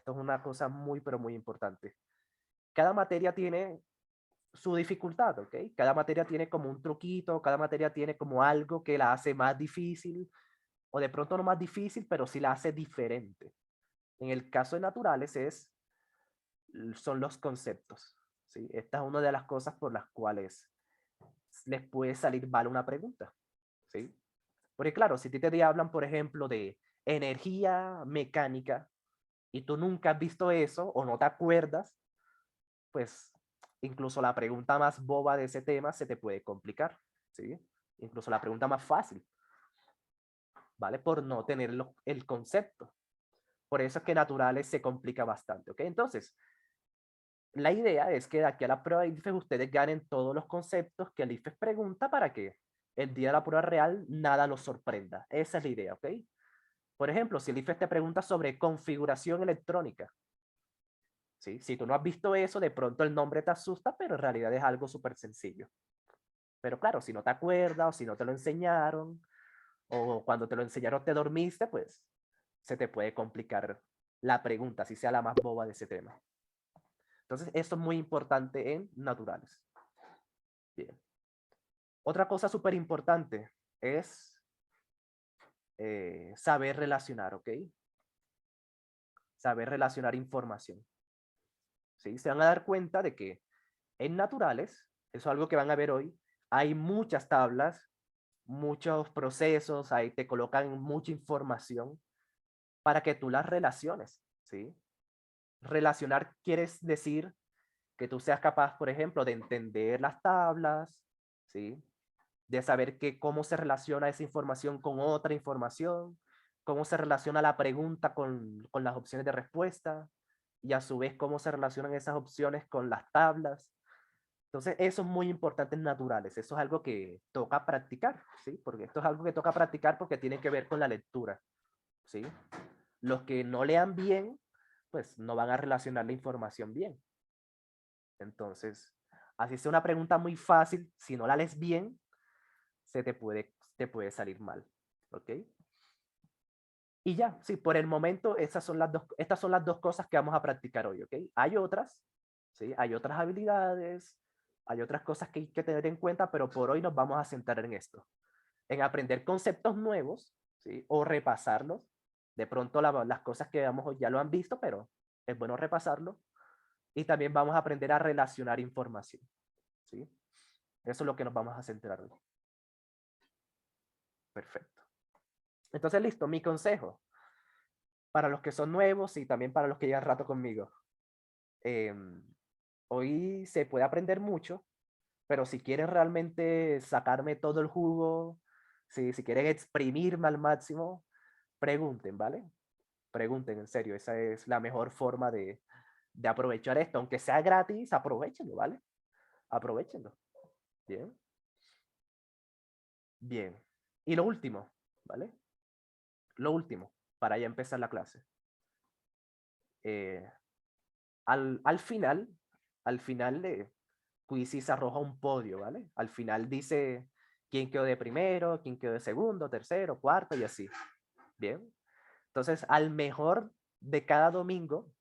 esto es una cosa muy, pero muy importante. Cada materia tiene su dificultad, ¿ok? Cada materia tiene como un truquito, cada materia tiene como algo que la hace más difícil, o de pronto no más difícil, pero sí la hace diferente. En el caso de naturales son los conceptos, ¿sí? Esta es una de las cosas por las cuales les puede salir mal una pregunta, ¿sí? Porque claro, si te hablan, por ejemplo, de energía mecánica y tú nunca has visto eso o no te acuerdas, pues incluso la pregunta más boba de ese tema se te puede complicar, ¿sí? Incluso la pregunta más fácil, ¿vale? Por no tener el concepto. Por eso es que naturales se complica bastante, ¿ok? Entonces, la idea es que de aquí a la prueba de IFES ustedes ganen todos los conceptos que el IFES pregunta para que el día de la prueba real nada los sorprenda. Esa es la idea, ¿ok? Por ejemplo, si el IFES te pregunta sobre configuración electrónica, ¿sí? Si tú no has visto eso, de pronto el nombre te asusta, pero en realidad es algo súper sencillo. Pero claro, si no te acuerdas o si no te lo enseñaron, o cuando te lo enseñaron te dormiste, pues se te puede complicar la pregunta, si sea la más boba de ese tema. Entonces, esto es muy importante en naturales. Bien. Otra cosa súper importante es saber relacionar, ¿ok? Saber relacionar información. ¿Sí? Se van a dar cuenta de que en naturales, eso es algo que van a ver hoy, hay muchas tablas, muchos procesos, ahí te colocan mucha información para que tú las relaciones, ¿sí? Relacionar quiere decir que tú seas capaz, por ejemplo, de entender las tablas, ¿sí? De saber cómo se relaciona esa información con otra información, cómo se relaciona la pregunta con las opciones de respuesta, y a su vez cómo se relacionan esas opciones con las tablas. Entonces, eso es muy importante en naturales. Eso es algo que toca practicar, ¿sí? Porque esto es algo que toca practicar porque tiene que ver con la lectura, ¿sí? Los que no lean bien, pues no van a relacionar la información bien. Entonces, así sea una pregunta muy fácil, si no la lees bien, te puede salir mal, ¿ok? Y ya, sí, por el momento estas son las dos cosas que vamos a practicar hoy, ¿ok? Hay otras, ¿sí? Hay otras habilidades, hay otras cosas que hay que tener en cuenta, pero por hoy nos vamos a centrar en esto, en aprender conceptos nuevos, ¿sí? O repasarlos. De pronto las cosas que veamos hoy ya lo han visto, pero es bueno repasarlo. Y también vamos a aprender a relacionar información, ¿sí? Eso es lo que nos vamos a centrar hoy. Perfecto. Entonces, listo, mi consejo para los que son nuevos y también para los que llevan rato conmigo. Hoy se puede aprender mucho, pero si quieren realmente sacarme todo el jugo, si quieren exprimirme al máximo, pregunten, ¿vale? Pregunten, en serio, esa es la mejor forma de aprovechar esto. Aunque sea gratis, aprovechenlo, ¿vale? Aprovechenlo. Bien. Bien. Y lo último, ¿vale? Lo último, para ya empezar la clase. Eh, al final, de Quizzes arroja un podio, ¿vale? Al final dice quién quedó de primero, quién quedó de segundo, tercero, cuarto y así. Bien. Entonces, al mejor de cada domingo,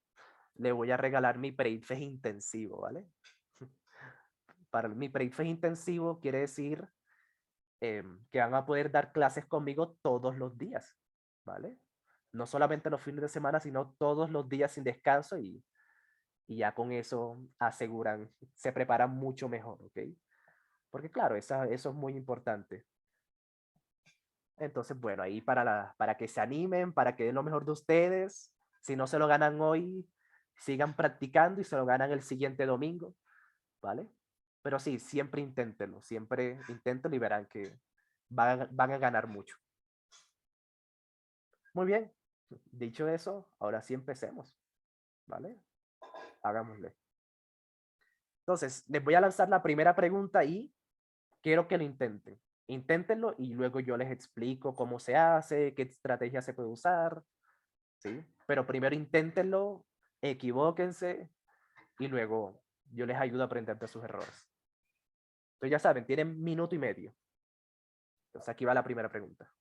le voy a regalar mi pre-IFES intensivo, ¿vale? Para mi pre-IFES intensivo quiere decir que van a poder dar clases conmigo todos los días, ¿vale? No solamente los fines de semana, sino todos los días sin descanso y ya con eso aseguran, se preparan mucho mejor, ¿ok? Porque claro, eso es muy importante. Entonces, bueno, ahí para que se animen, para que den lo mejor de ustedes. Si no se lo ganan hoy, sigan practicando y se lo ganan el siguiente domingo, ¿vale? Pero sí, siempre inténtenlo y verán que van a ganar mucho. Muy bien, dicho eso, ahora sí empecemos, ¿vale? Hagámosle. Entonces, les voy a lanzar la primera pregunta y quiero que lo intenten. Inténtenlo y luego yo les explico cómo se hace, qué estrategia se puede usar, ¿sí? Pero primero inténtenlo, equivóquense y luego yo les ayudo a aprender de sus errores. Entonces ya saben, tienen minuto y medio. Entonces aquí va la primera pregunta.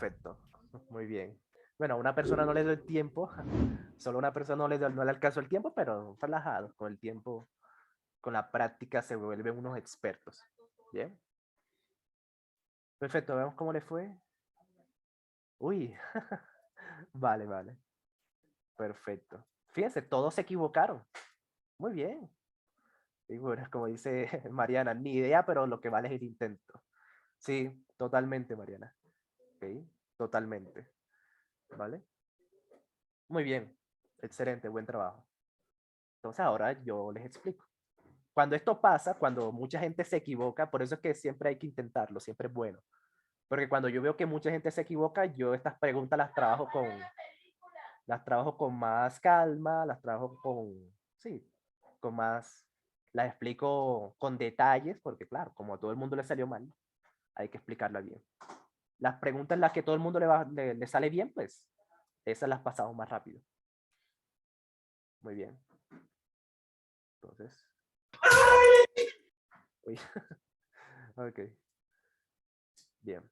Perfecto. Muy bien. Bueno, a una persona no le doy el tiempo, solo a una persona no le alcanzó el tiempo, pero relajado, con el tiempo, con la práctica se vuelven unos expertos. Bien. Perfecto, vemos cómo le fue. Uy, vale, vale. Perfecto. Fíjense, todos se equivocaron. Muy bien. Y bueno, como dice Mariana, ni idea, pero lo que vale es el intento. Sí, totalmente, Mariana. Ok, totalmente. ¿Vale? Muy bien. Excelente, buen trabajo. Entonces ahora yo les explico. Cuando esto pasa, cuando mucha gente se equivoca, por eso es que siempre hay que intentarlo, siempre es bueno. Porque cuando yo veo que mucha gente se equivoca, yo estas preguntas las trabajo con más calma, las trabajo sí, con más, las explico con detalles, porque claro, como a todo el mundo le salió mal, hay que explicarla bien. Las preguntas en las que todo el mundo le sale bien, pues esas las pasamos más rápido. Muy bien. Entonces, uy, ok, bien.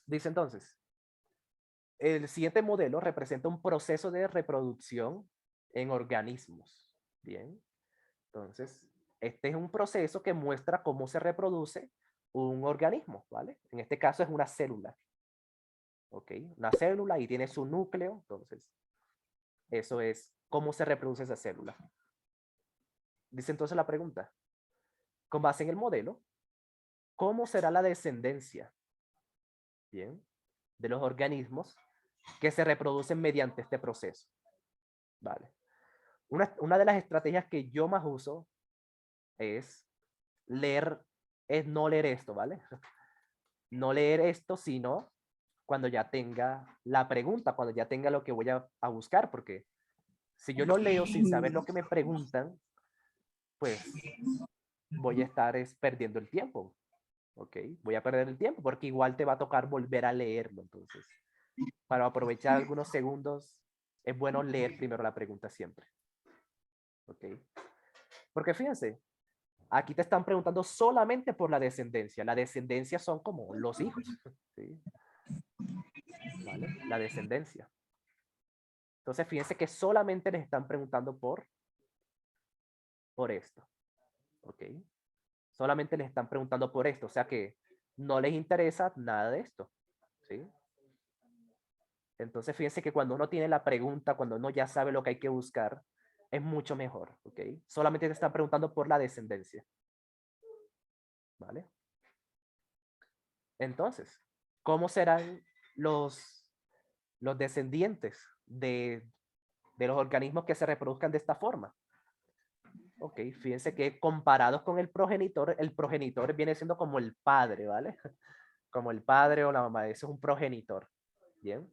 Dice entonces, el siguiente modelo representa un proceso de reproducción en organismos. Bien, entonces, este es un proceso que muestra cómo se reproduce un organismo, ¿vale? En este caso es una célula, ¿ok? Una célula y tiene su núcleo, entonces, eso es cómo se reproduce esa célula. Dice entonces la pregunta, con base en el modelo, ¿cómo será la descendencia, bien, de los organismos que se reproducen mediante este proceso? Vale. Una de las estrategias que yo más uso es no leer esto, ¿vale? No leer esto, sino cuando ya tenga la pregunta, cuando ya tenga lo que voy a buscar, porque si yo lo leo sin saber lo que me preguntan, pues voy a estar perdiendo el tiempo, ¿ok? Voy a perder el tiempo porque igual te va a tocar volver a leerlo, entonces, para aprovechar algunos segundos, es bueno leer primero la pregunta siempre, ¿ok? Porque fíjense, aquí te están preguntando solamente por la descendencia. La descendencia son como los hijos, ¿sí? ¿Vale? La descendencia. Entonces, fíjense que solamente les están preguntando por esto, ¿ok? Solamente les están preguntando por esto, o sea que no les interesa nada de esto, ¿sí? Entonces, fíjense que cuando uno tiene la pregunta, cuando uno ya sabe lo que hay que buscar, es mucho mejor, ¿ok? Solamente te están preguntando por la descendencia, ¿vale? Entonces, ¿cómo serán los descendientes de los organismos que se reproduzcan de esta forma? Ok, fíjense que comparados con el progenitor viene siendo como el padre, ¿vale? Como el padre o la mamá, ese es un progenitor. Bien.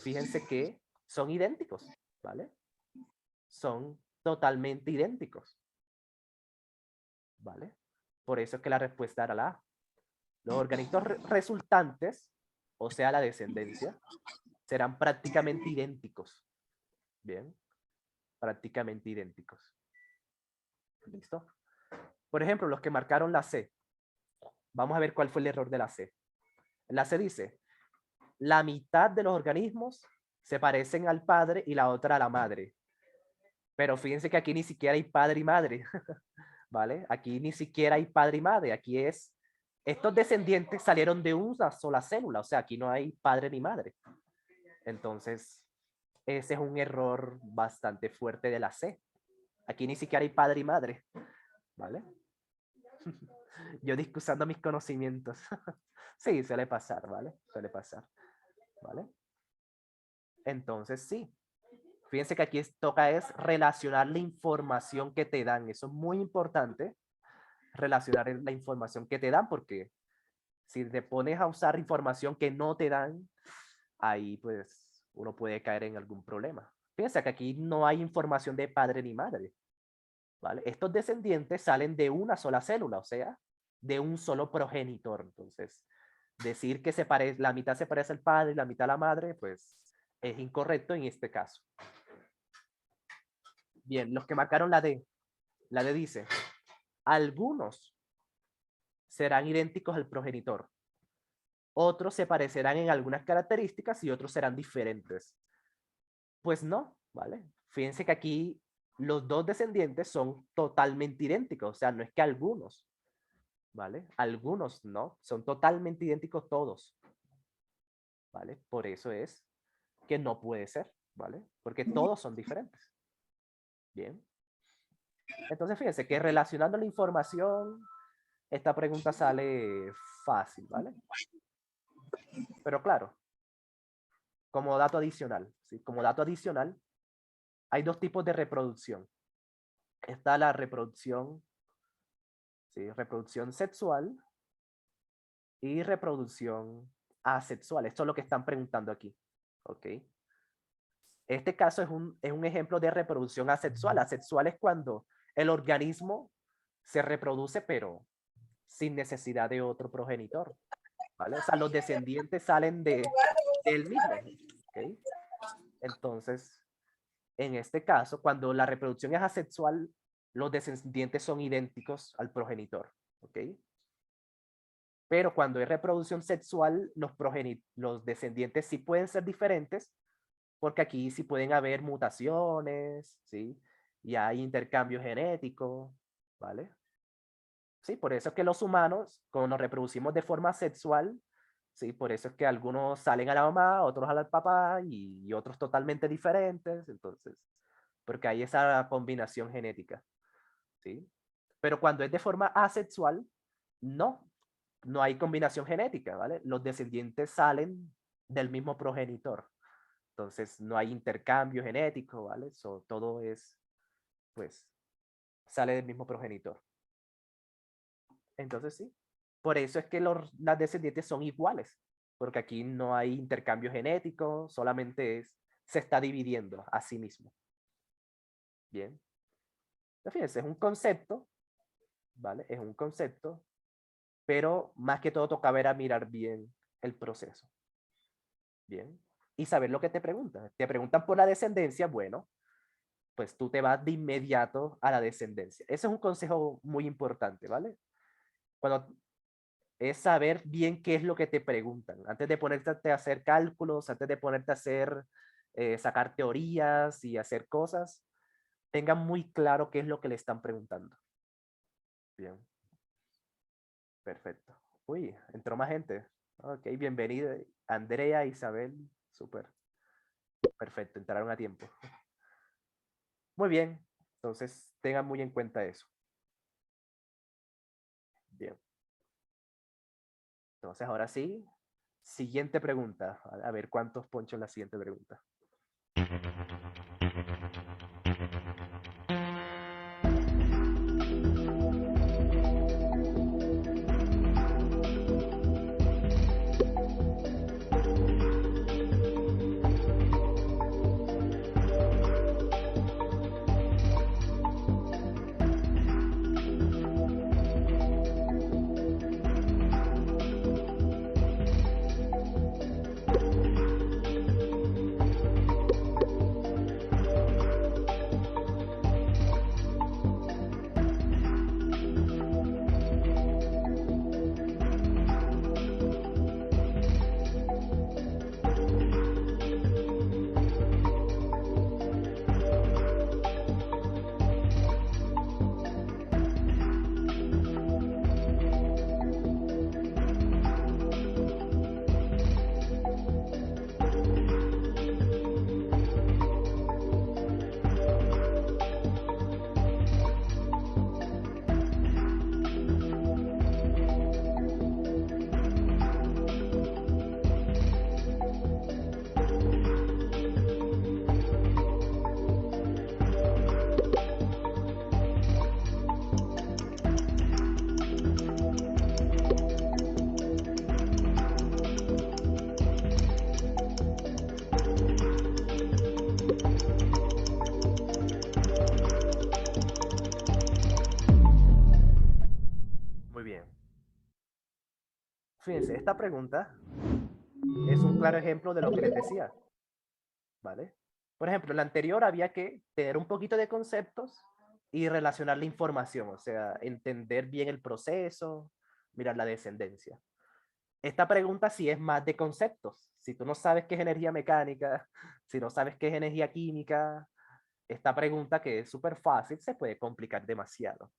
Fíjense que son idénticos, ¿vale? Son totalmente idénticos, ¿vale? Por eso es que la respuesta era la A. Los organismos resultantes, o sea, la descendencia, serán prácticamente idénticos. Bien, prácticamente idénticos. ¿Listo? Por ejemplo, los que marcaron la C. Vamos a ver cuál fue el error de la C. La C dice, la mitad de los organismos se parecen al padre y la otra a la madre. Pero fíjense que aquí ni siquiera hay padre y madre, ¿vale? Aquí ni siquiera hay padre y madre. Aquí estos descendientes salieron de una sola célula, o sea, aquí no hay padre ni madre. Entonces, ese es un error bastante fuerte de la C. Aquí ni siquiera hay padre y madre, ¿vale? Yo discusando mis conocimientos. Sí, suele pasar, ¿vale? Suele pasar, ¿vale? Entonces, sí. Fíjense que aquí toca es relacionar la información que te dan. Eso es muy importante, relacionar la información que te dan, porque si te pones a usar información que no te dan, ahí pues uno puede caer en algún problema. Fíjense que aquí no hay información de padre ni madre, ¿vale? Estos descendientes salen de una sola célula, o sea, de un solo progenitor. Entonces, decir que la mitad se parece al padre y la mitad a la madre, pues es incorrecto en este caso. Bien, los que marcaron la D dice, algunos serán idénticos al progenitor. Otros se parecerán en algunas características y otros serán diferentes. Pues no, ¿vale? Fíjense que aquí los dos descendientes son totalmente idénticos, o sea, no es que algunos, ¿vale? Algunos no, son totalmente idénticos todos, ¿vale? Por eso es que no puede ser, ¿vale? Porque todos son diferentes. Bien. Entonces, fíjense que relacionando la información, esta pregunta sale fácil, ¿vale? Pero claro, como dato adicional, ¿sí? Como dato adicional, hay dos tipos de reproducción. Está la reproducción, ¿sí? Reproducción sexual y reproducción asexual. Esto es lo que están preguntando aquí, ¿ok? Este caso es un ejemplo de reproducción asexual. Asexual es cuando el organismo se reproduce, pero sin necesidad de otro progenitor, ¿vale? O sea, los descendientes salen del mismo, ¿ok? Entonces, en este caso, cuando la reproducción es asexual, los descendientes son idénticos al progenitor, ¿ok? Pero cuando es reproducción sexual, los descendientes sí pueden ser diferentes, porque aquí sí pueden haber mutaciones, ¿sí? Y hay intercambio genético, ¿vale? Sí, por eso es que los humanos, como nos reproducimos de forma sexual, sí, por eso es que algunos salen a la mamá, otros al papá y otros totalmente diferentes, entonces, porque hay esa combinación genética, ¿sí? Pero cuando es de forma asexual, no, no hay combinación genética, ¿vale? Los descendientes salen del mismo progenitor, entonces no hay intercambio genético, ¿vale? Todo es, pues, sale del mismo progenitor. Entonces sí, por eso es que las descendientes son iguales, porque aquí no hay intercambio genético, solamente se está dividiendo a sí mismo. Bien. Fíjense, es un concepto, ¿vale? Es un concepto, pero más que todo toca ver a mirar bien el proceso. Bien. Y saber lo que te preguntan. Te preguntan por la descendencia, bueno, pues tú te vas de inmediato a la descendencia. Ese es un consejo muy importante, ¿vale? Cuando es saber bien qué es lo que te preguntan. Antes de ponerte a hacer cálculos, antes de ponerte a hacer, sacar teorías y hacer cosas, tengan muy claro qué es lo que le están preguntando. Bien. Perfecto. Uy, entró más gente. Ok, bienvenida. Andrea, Isabel, súper. Perfecto, entraron a tiempo. Muy bien, entonces tengan muy en cuenta eso. Bien. Entonces ahora sí, siguiente pregunta. A ver cuántos poncho en la siguiente pregunta. Muy bien. Fíjense, esta pregunta es un claro ejemplo de lo que les decía, ¿vale? Por ejemplo, en la anterior había que tener un poquito de conceptos y relacionar la información, o sea, entender bien el proceso, mirar la descendencia. esta pregunta sí es más de conceptos. Si tú no sabes qué es energía mecánica, si no sabes qué es energía química, esta pregunta que es súper fácil se puede complicar demasiado.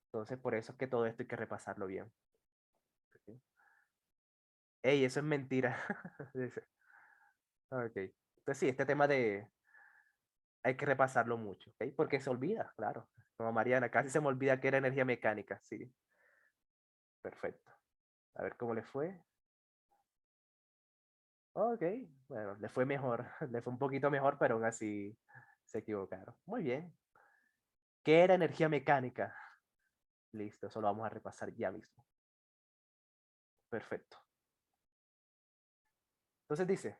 Entonces, por eso es que todo esto hay que repasarlo bien. Ey, eso es mentira. Dice. Ok. Entonces sí, este tema de hay que repasarlo mucho, ¿ok? Porque se olvida, claro. Como Mariana, casi se me olvida que era energía mecánica. Sí, perfecto. A ver cómo le fue. Ok, bueno, le fue mejor. Le fue un poquito mejor, pero aún así se equivocaron. Muy bien. ¿Qué era energía mecánica? Listo, eso lo vamos a repasar ya mismo. Perfecto. Entonces dice,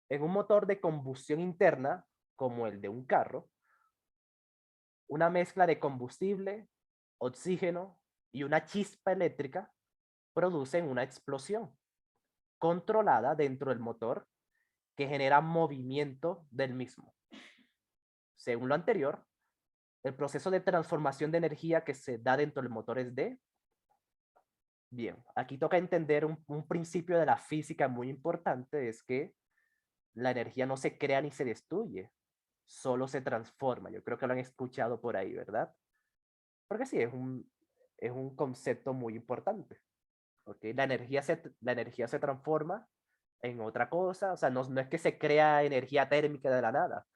en un motor de combustión interna, como el de un carro, una mezcla de combustible, oxígeno y una chispa eléctrica producen una explosión controlada dentro del motor que genera movimiento del mismo. Según lo anterior, el proceso de transformación de energía que se da dentro del motor es de... Bien, aquí toca entender un principio de la física muy importante, es que la energía no se crea ni se destruye, solo se transforma. Yo creo que lo han escuchado por ahí, ¿verdad? Porque sí, es un concepto muy importante. ¿Okay? La energía se transforma en otra cosa, o sea, no, no es que se crea energía térmica de la nada,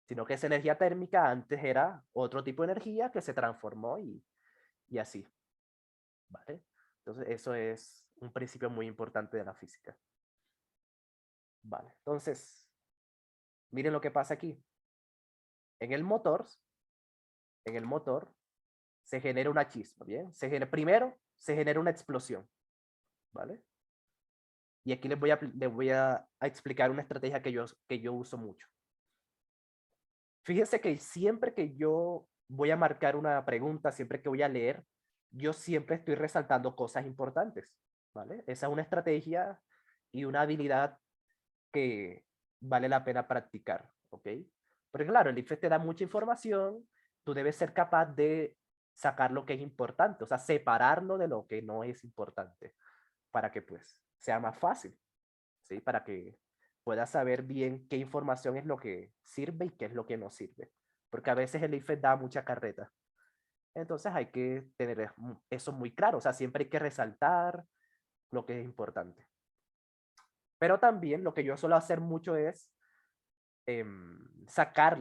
sino que esa energía térmica antes era otro tipo de energía que se transformó y así, ¿vale? Entonces, eso es un principio muy importante de la física. Vale, entonces, miren lo que pasa aquí. En el motor, en el motor se genera una chispa, ¿bien? Primero se genera una explosión, ¿vale? Y aquí les voy a explicar una estrategia que yo uso mucho. Fíjense que siempre que yo voy a marcar una pregunta, siempre que voy a leer, yo siempre estoy resaltando cosas importantes, ¿vale? Esa es una estrategia y una habilidad que vale la pena practicar, ¿ok? Porque claro, el IFES te da mucha información, tú debes ser capaz de sacar lo que es importante, o sea, separarlo de lo que no es importante, para que pues sea más fácil, ¿sí? Para que puedas saber bien qué información es lo que sirve y qué es lo que no sirve. Porque a veces el IFES da mucha carreta. Entonces hay que tener eso muy claro, o sea, siempre hay que resaltar lo que es importante. Pero también lo que yo suelo hacer mucho es sacar,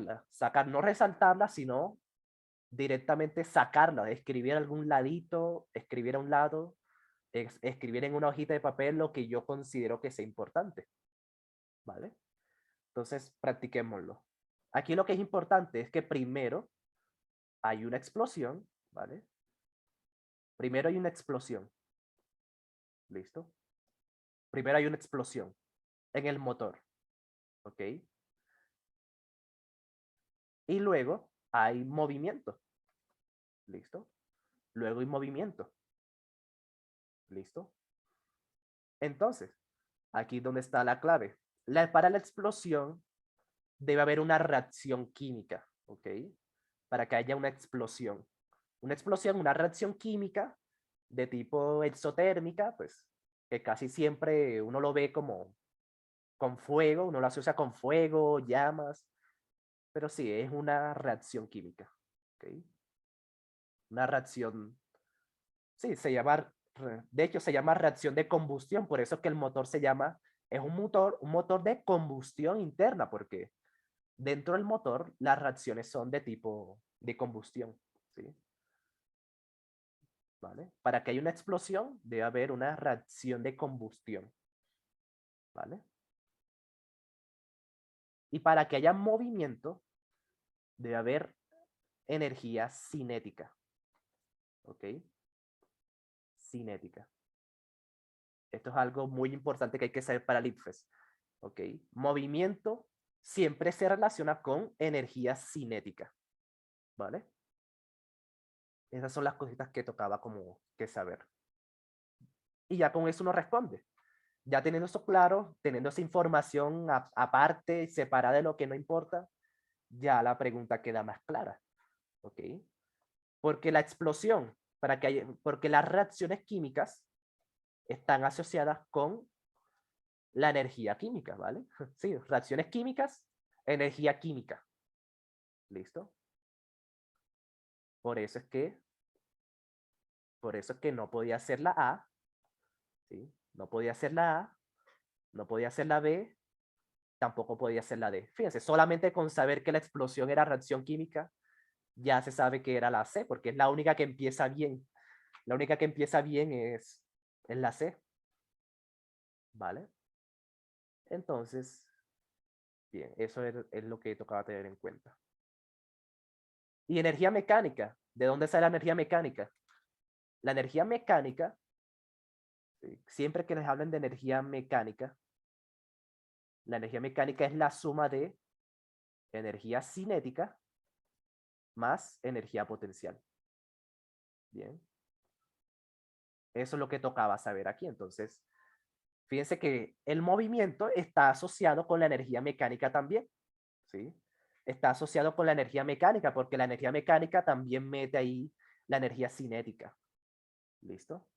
no resaltarla, sino directamente sacarla, escribir algún ladito, escribir a un lado, escribir en una hojita de papel lo que yo considero que sea importante, ¿vale? Entonces, practiquémoslo. Aquí lo que es importante es que primero hay una explosión, ¿vale? Primero hay una explosión, ¿listo? Primero hay una explosión en el motor, ¿ok? Y luego hay movimiento, ¿listo? Luego hay movimiento, ¿listo? Entonces, aquí es donde está la clave. Para la explosión debe haber una reacción química, ¿ok? Para que haya una explosión. Una explosión, una reacción química de tipo exotérmica, pues que casi siempre uno lo ve como con fuego, uno lo asocia con fuego, llamas, pero sí, es una reacción química, ¿ok? Una reacción, sí, de hecho se llama reacción de combustión, por eso es que el motor se llama, es un motor de combustión interna, porque dentro del motor las reacciones son de tipo de combustión, ¿sí? ¿Vale? Para que haya una explosión debe haber una reacción de combustión, ¿vale? Y para que haya movimiento debe haber energía cinética, ¿ok? Cinética. Esto es algo muy importante que hay que saber para el IPFES, ¿ok? Movimiento siempre se relaciona con energía cinética, ¿vale? Esas son las cositas que tocaba como que saber. Y ya con eso uno responde. Ya teniendo eso claro, teniendo esa información aparte, separada de lo que no importa, ya la pregunta queda más clara, ¿ok? Porque la explosión, porque las reacciones químicas están asociadas con la energía química, ¿vale? Sí, reacciones químicas, energía química. ¿Listo? Por eso es que, por eso es que no podía ser la A, ¿sí? No podía ser la A, no podía ser la B, tampoco podía ser la D. Fíjense, solamente con saber que la explosión era reacción química, ya se sabe que era la C, porque es la única que empieza bien. La única que empieza bien es la C, ¿vale? Entonces, bien, eso es lo que tocaba tener en cuenta. Y energía mecánica. ¿De dónde sale la energía mecánica? La energía mecánica, ¿sí? Siempre que les hablen de energía mecánica, la energía mecánica es la suma de energía cinética más energía potencial. Bien. Eso es lo que tocaba saber aquí. Entonces, fíjense que el movimiento está asociado con la energía mecánica también, ¿sí? Está asociado con la energía mecánica, porque la energía mecánica también mete ahí la energía cinética. ¿Listo?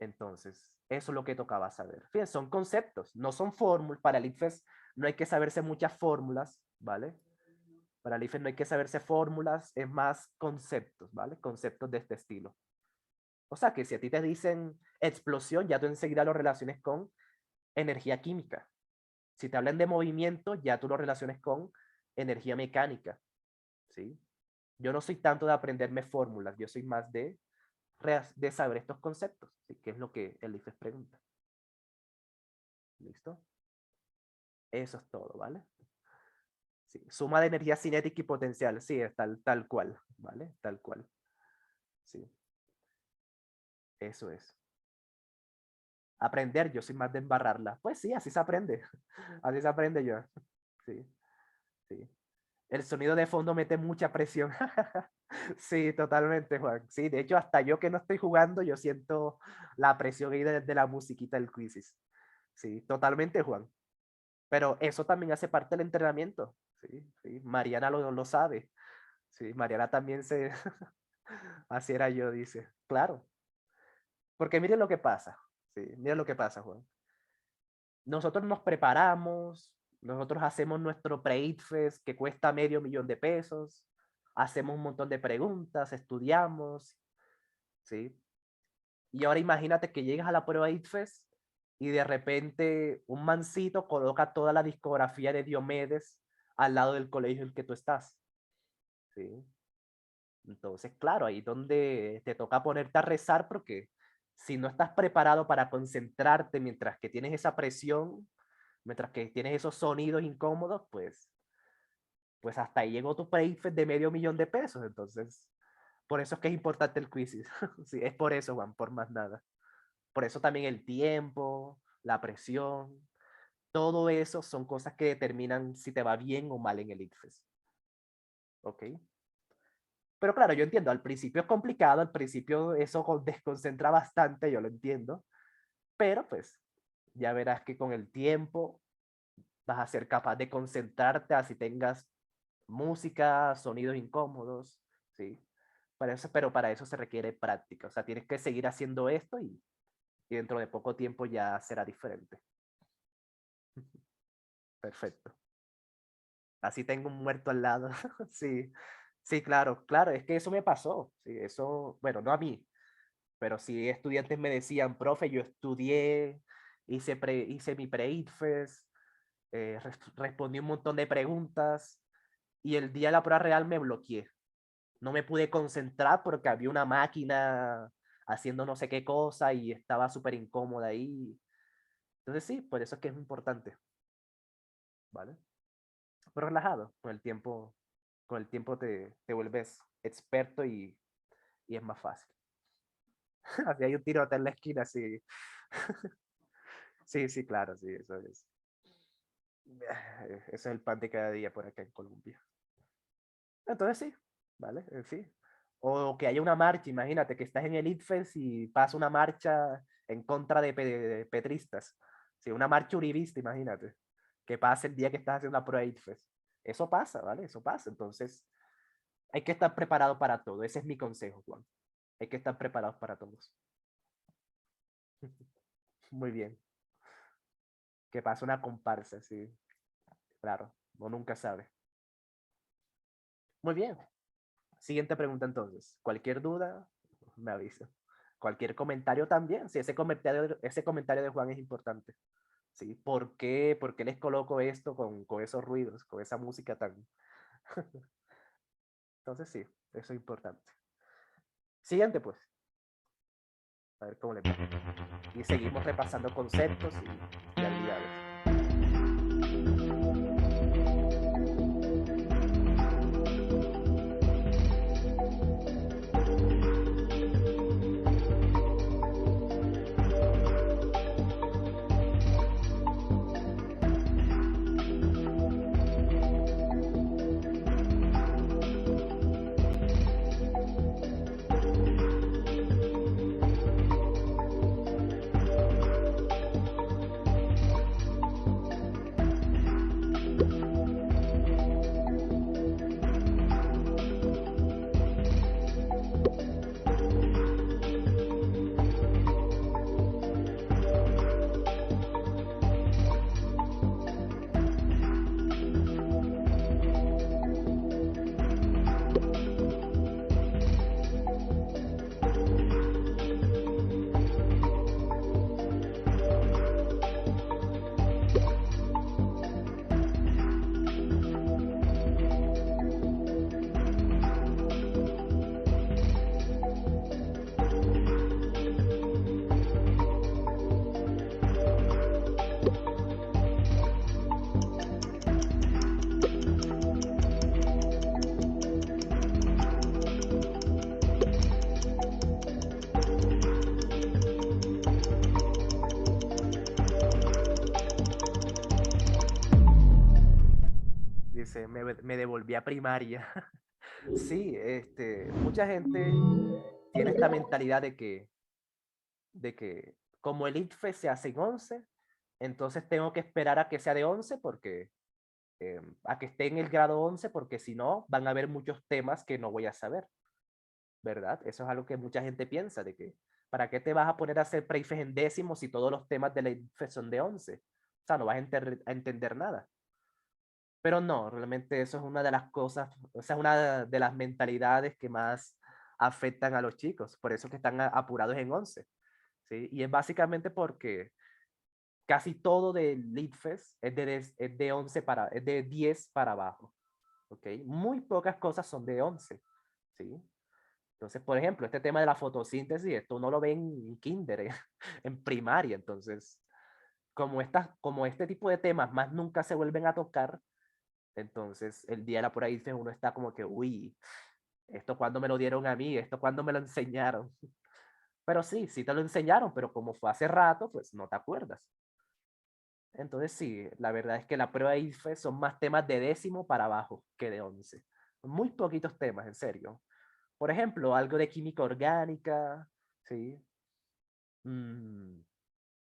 Entonces, eso es lo que tocaba saber. Fíjense, son conceptos, no son fórmulas. Para el IFES no hay que saberse muchas fórmulas, ¿vale? Para el IFES no hay que saberse fórmulas, es más conceptos, ¿vale? Conceptos de este estilo. O sea que si a ti te dicen explosión, ya tú enseguida lo relaciones con energía química. Si te hablan de movimiento, ya tú lo relaciones con energía mecánica, ¿sí? Yo no soy tanto de aprenderme fórmulas, yo soy más de saber estos conceptos, ¿sí? Que es lo que el IFES pregunta. ¿Listo? Eso es todo, ¿vale? Sí. Suma de energía cinética y potencial, sí, es tal cual, ¿vale? Tal cual. Sí, eso es. Aprender, yo soy más de embarrarla. Pues sí, así se aprende. Así se aprende yo. Sí, sí. El sonido de fondo mete mucha presión. Sí, totalmente, Juan. Sí, de hecho, hasta yo que no estoy jugando, yo siento la presión ahí de la musiquita del quizzes. Sí, totalmente, Juan. Pero eso también hace parte del entrenamiento. Sí, sí. Mariana lo sabe. Sí, Mariana también se... Así era yo, dice. Claro. Porque miren lo que pasa. Sí, miren lo que pasa, Juan. Nosotros nos preparamos, nosotros hacemos nuestro pre-ITFES que cuesta $500,000, hacemos un montón de preguntas, estudiamos, ¿sí? Y ahora imagínate que llegas a la prueba ITFES y de repente un mancito coloca toda la discografía de Diomedes al lado del colegio en el que tú estás, ¿sí? Entonces, claro, ahí donde te toca ponerte a rezar porque si no estás preparado para concentrarte mientras que tienes esa presión, mientras que tienes esos sonidos incómodos, pues hasta ahí llegó tu pre de $500,000. Entonces, por eso es que es importante el quizzes. Sí, es por eso, Juan, por más nada. Por eso también el tiempo, la presión, todo eso son cosas que determinan si te va bien o mal en el ICFES. ¿Ok? Pero claro, yo entiendo, al principio es complicado, al principio eso desconcentra bastante, yo lo entiendo, pero pues ya verás que con el tiempo vas a ser capaz de concentrarte así tengas música, sonidos incómodos, ¿sí? Pero para eso se requiere práctica, o sea, tienes que seguir haciendo esto y dentro de poco tiempo ya será diferente. Perfecto. Así tengo un muerto al lado. Sí, sí, claro, claro, es que eso me pasó. Sí, eso, bueno, no a mí, pero sí estudiantes me decían, profe, yo estudié, hice mi pre-ITFES, respondí un montón de preguntas y el día de la prueba real me bloqueé. No me pude concentrar porque había una máquina haciendo no sé qué cosa y estaba súper incómoda ahí. Entonces sí, por eso es que es importante, ¿vale? Pero relajado, con el tiempo te vuelves experto y es más fácil. Así hay un tiroteo en la esquina, sí. Sí, sí, claro, sí, eso es. Eso es el pan de cada día por acá en Colombia. Entonces sí, ¿vale? Sí. O que haya una marcha, imagínate que estás en el ITFES y pasa una marcha en contra de petristas. Sí, una marcha uribista, imagínate. Que pase el día que estás haciendo una prueba de ITFES. Eso pasa, ¿vale? Eso pasa. Entonces, hay que estar preparado para todo. Ese es mi consejo, Juan. Hay que estar preparados para todos. Muy bien. Que pasa una comparsa, sí. Claro, uno nunca sabe. Muy bien. Siguiente pregunta entonces. Cualquier duda, me avisa. Cualquier comentario también. Sí, ese comentario de Juan es importante. ¿Sí? ¿Por qué les coloco esto con esos ruidos, con esa música tan... Entonces sí, eso es importante. Siguiente pues. A ver cómo les va. Y seguimos repasando conceptos y habilidades. Dice, me devolví a primaria. Sí, mucha gente tiene esta mentalidad de que como el ITFE se hace en 11, entonces tengo que esperar a que sea de 11 porque a que esté en el grado 11 porque si no van a haber muchos temas que no voy a saber, ¿verdad? Eso es algo que mucha gente piensa, de que ¿para qué te vas a poner a hacer pre-IFES en décimo si todos los temas de la ITFE son de 11? O sea, no vas a entender nada. Pero no, realmente eso es una de las cosas, o sea, una de las mentalidades que más afectan a los chicos, por eso que están apurados en 11, ¿sí? Y es básicamente porque casi todo del ITFES es de 11 es de 10 para abajo, ¿ok? Muy pocas cosas son de 11, ¿sí? Entonces, por ejemplo, este tema de la fotosíntesis, esto uno lo ve en kinder, en primaria, entonces, como este tipo de temas más nunca se vuelven a tocar, entonces el día de la pura ITFES uno está como que, uy, esto cuando me lo dieron a mí, esto cuando me lo enseñaron. Pero sí, sí te lo enseñaron, pero como fue hace rato, pues no te acuerdas. Entonces sí, la verdad es que la prueba IFE son más temas de décimo para abajo que de 11. Muy poquitos temas, en serio. Por ejemplo, algo de química orgánica, ¿sí? Mm,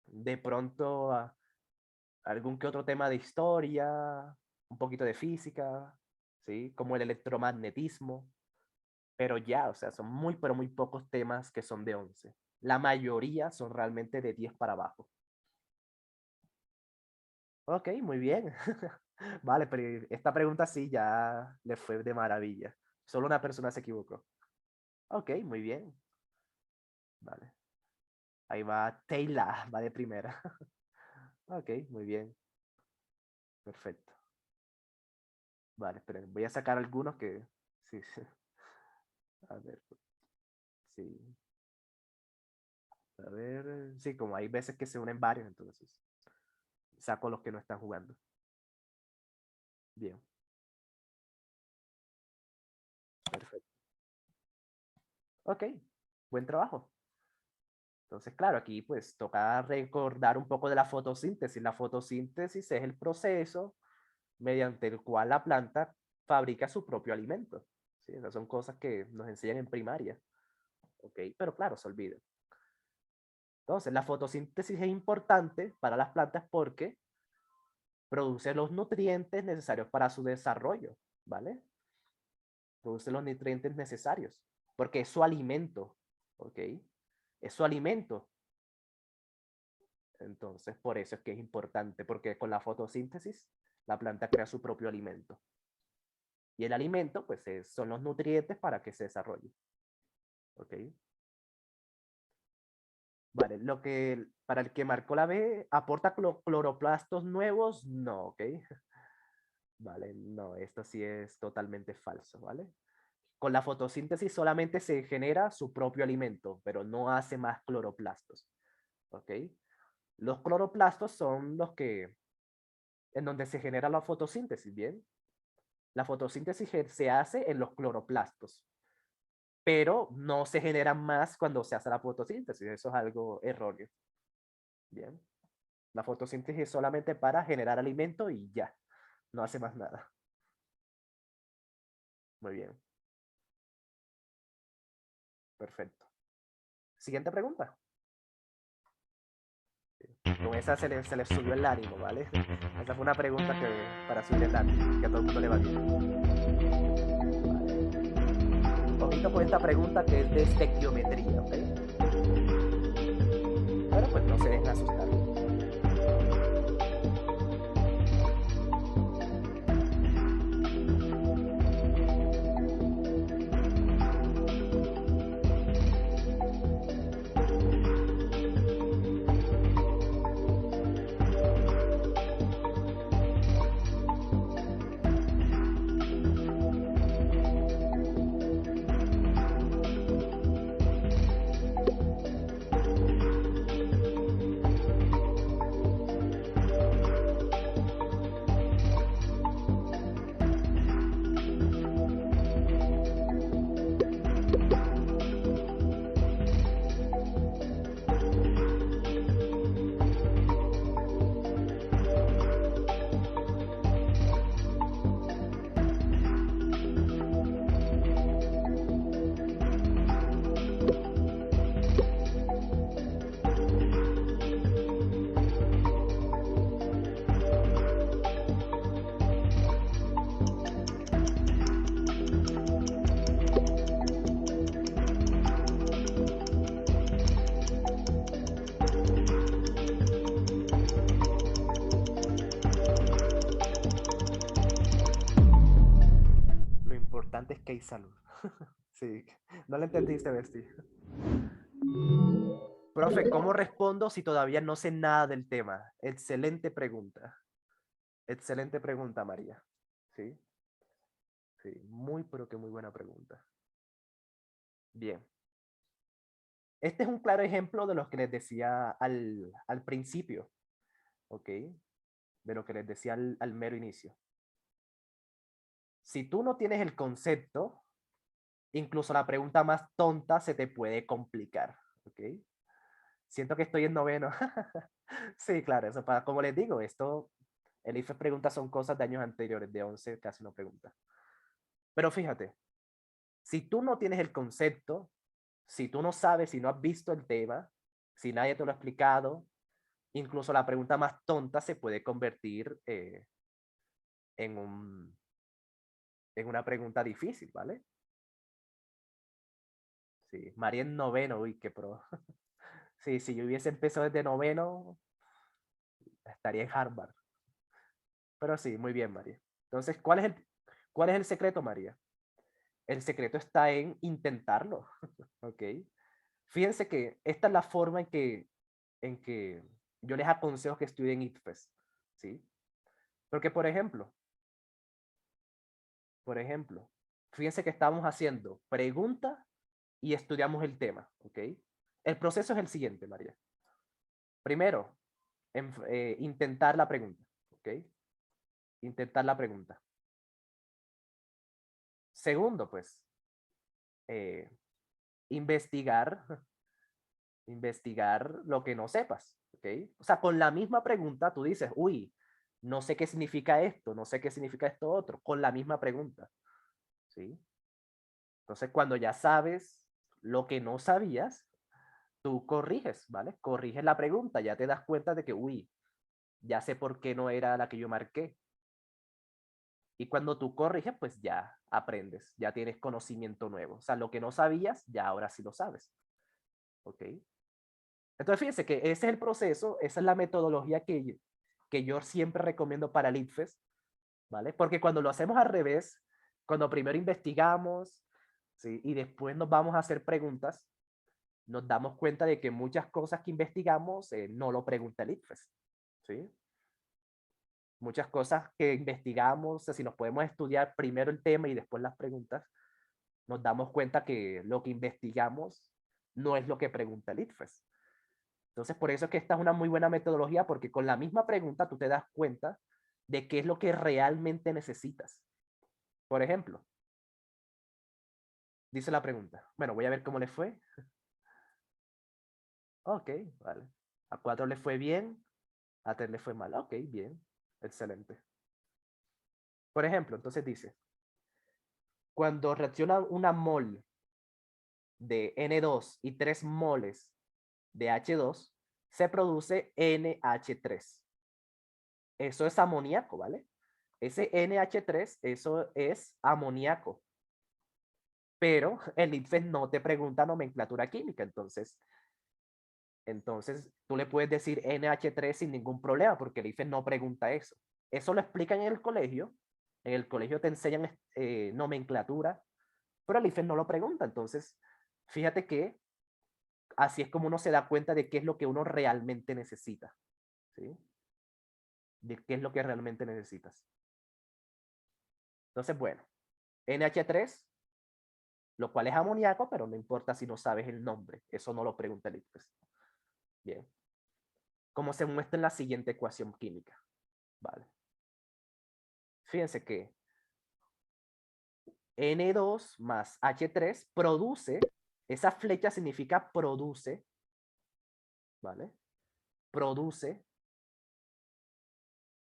de pronto algún que otro tema de historia, un poquito de física, ¿sí? Como el electromagnetismo. Pero ya, o sea, son muy, pero muy pocos temas que son de 11. La mayoría son realmente de 10 para abajo. Ok, muy bien. Vale, pero esta pregunta sí ya le fue de maravilla. Solo una persona se equivocó. Ok, muy bien. Vale. Ahí va Taylor, va de primera. Ok, muy bien. Perfecto. Vale, esperen. Voy a sacar algunos que... Sí, sí. A ver, sí. A ver, sí, como hay veces que se unen varios, entonces saco los que no están jugando. Bien, perfecto. Ok, buen trabajo. Entonces, claro, aquí pues toca recordar un poco de la fotosíntesis. La fotosíntesis es el proceso mediante el cual la planta fabrica su propio alimento. ¿Sí? Esas son cosas que nos enseñan en primaria. ¿Ok? Pero claro, se olvida. Entonces, la fotosíntesis es importante para las plantas porque produce los nutrientes necesarios para su desarrollo, ¿vale? Produce los nutrientes necesarios porque es su alimento, ¿ok? Es su alimento. Entonces, por eso es que es importante, porque con la fotosíntesis, la planta crea su propio alimento. Y el alimento, pues, son los nutrientes para que se desarrolle. ¿Ok? Vale, para el que marcó la B, ¿aporta cloroplastos nuevos? No, ¿ok? Vale, no, esto sí es totalmente falso, ¿vale? Con la fotosíntesis solamente se genera su propio alimento, pero no hace más cloroplastos, ¿ok? Los cloroplastos son los que, en donde se genera la fotosíntesis, ¿bien? La fotosíntesis se hace en los cloroplastos, pero no se generan más cuando se hace la fotosíntesis, eso es algo erróneo, ¿bien? La fotosíntesis es solamente para generar alimento y ya, no hace más nada. Muy bien, perfecto. Siguiente pregunta. Con esa se le subió el ánimo, ¿vale? Esa fue una pregunta para subir el ánimo, que a todo el mundo le va bien. Vale. Ojito con esta pregunta que es de estequiometría, ¿ok? Pero pues no se dejen asustar. Lo importante es que hay salud. Sí, no lo entendiste, Besti. Profe, ¿cómo respondo si todavía no sé nada del tema? Excelente pregunta. Excelente pregunta, María. Sí, sí, muy, pero que muy buena pregunta. Bien. Este es un claro ejemplo de lo que les decía al principio, ¿ok? De lo que les decía al mero inicio. Si tú no tienes el concepto, incluso la pregunta más tonta se te puede complicar, ¿ok? Siento que estoy en noveno. Sí, claro, eso para, como les digo, el IFE preguntas son cosas de años anteriores, de 11 casi no pregunta. Pero fíjate, si tú no tienes el concepto, si tú no sabes, si no has visto el tema, si nadie te lo ha explicado, incluso la pregunta más tonta se puede convertir en, un, en una pregunta difícil, ¿vale? Sí, María en noveno, uy, qué pro. Sí, si yo hubiese empezado desde noveno, estaría en Harvard. Pero sí, muy bien, María. Entonces, cuál es el secreto, María? El secreto está en intentarlo, ¿ok? Fíjense que esta es la forma en que yo les aconsejo que estudien ITFES, ¿sí? Porque, por ejemplo, fíjense que estamos haciendo preguntas y estudiamos el tema, ¿ok? El proceso es el siguiente, María. Primero, intentar la pregunta, ¿ok? Intentar la pregunta. Segundo, pues, eh, investigar, investigar lo que no sepas, ¿ok? O sea, con la misma pregunta tú dices, uy, no sé qué significa esto, no sé qué significa esto otro, con la misma pregunta, ¿sí? Entonces, cuando ya sabes lo que no sabías, tú corriges, ¿vale? Corriges la pregunta, ya te das cuenta de que, uy, ya sé por qué no era la que yo marqué. Y cuando tú corriges, pues ya aprendes, ya tienes conocimiento nuevo. O sea, lo que no sabías, ya ahora sí lo sabes. ¿Ok? Entonces, fíjense que ese es el proceso, esa es la metodología que yo siempre recomiendo para el ITFES, ¿vale? Porque cuando lo hacemos al revés, cuando primero investigamos, ¿sí? Y después nos vamos a hacer preguntas, nos damos cuenta de que muchas cosas que investigamos no lo pregunta el ITFES, ¿sí? Muchas cosas que investigamos, o sea, si nos podemos estudiar primero el tema y después las preguntas, nos damos cuenta que lo que investigamos no es lo que pregunta el ITFES. Entonces, por eso es que esta es una muy buena metodología, porque con la misma pregunta tú te das cuenta de qué es lo que realmente necesitas. Por ejemplo, dice la pregunta. Bueno, voy a ver cómo le fue. Ok, vale. A 4 le fue bien, a 3 le fue mal. Ok, bien, excelente. Por ejemplo, entonces dice, cuando reacciona una mol de N2 y 3 moles de H2, se produce NH3. Eso es amoníaco, ¿vale? Ese NH3, eso es amoníaco. Pero el ITFES no te pregunta nomenclatura química, entonces tú le puedes decir NH3 sin ningún problema, porque el ITFES no pregunta eso. Eso lo explican en el colegio te enseñan nomenclatura, pero el ITFES no lo pregunta, entonces fíjate que así es como uno se da cuenta de qué es lo que uno realmente necesita, ¿sí? De qué es lo que realmente necesitas. Entonces, bueno, NH3, lo cual es amoníaco, pero no importa si no sabes el nombre, eso no lo pregunta el ITFES. Bien. Como se muestra en la siguiente ecuación química. Vale. Fíjense que N2 más H3 produce, esa flecha significa produce, ¿vale? Produce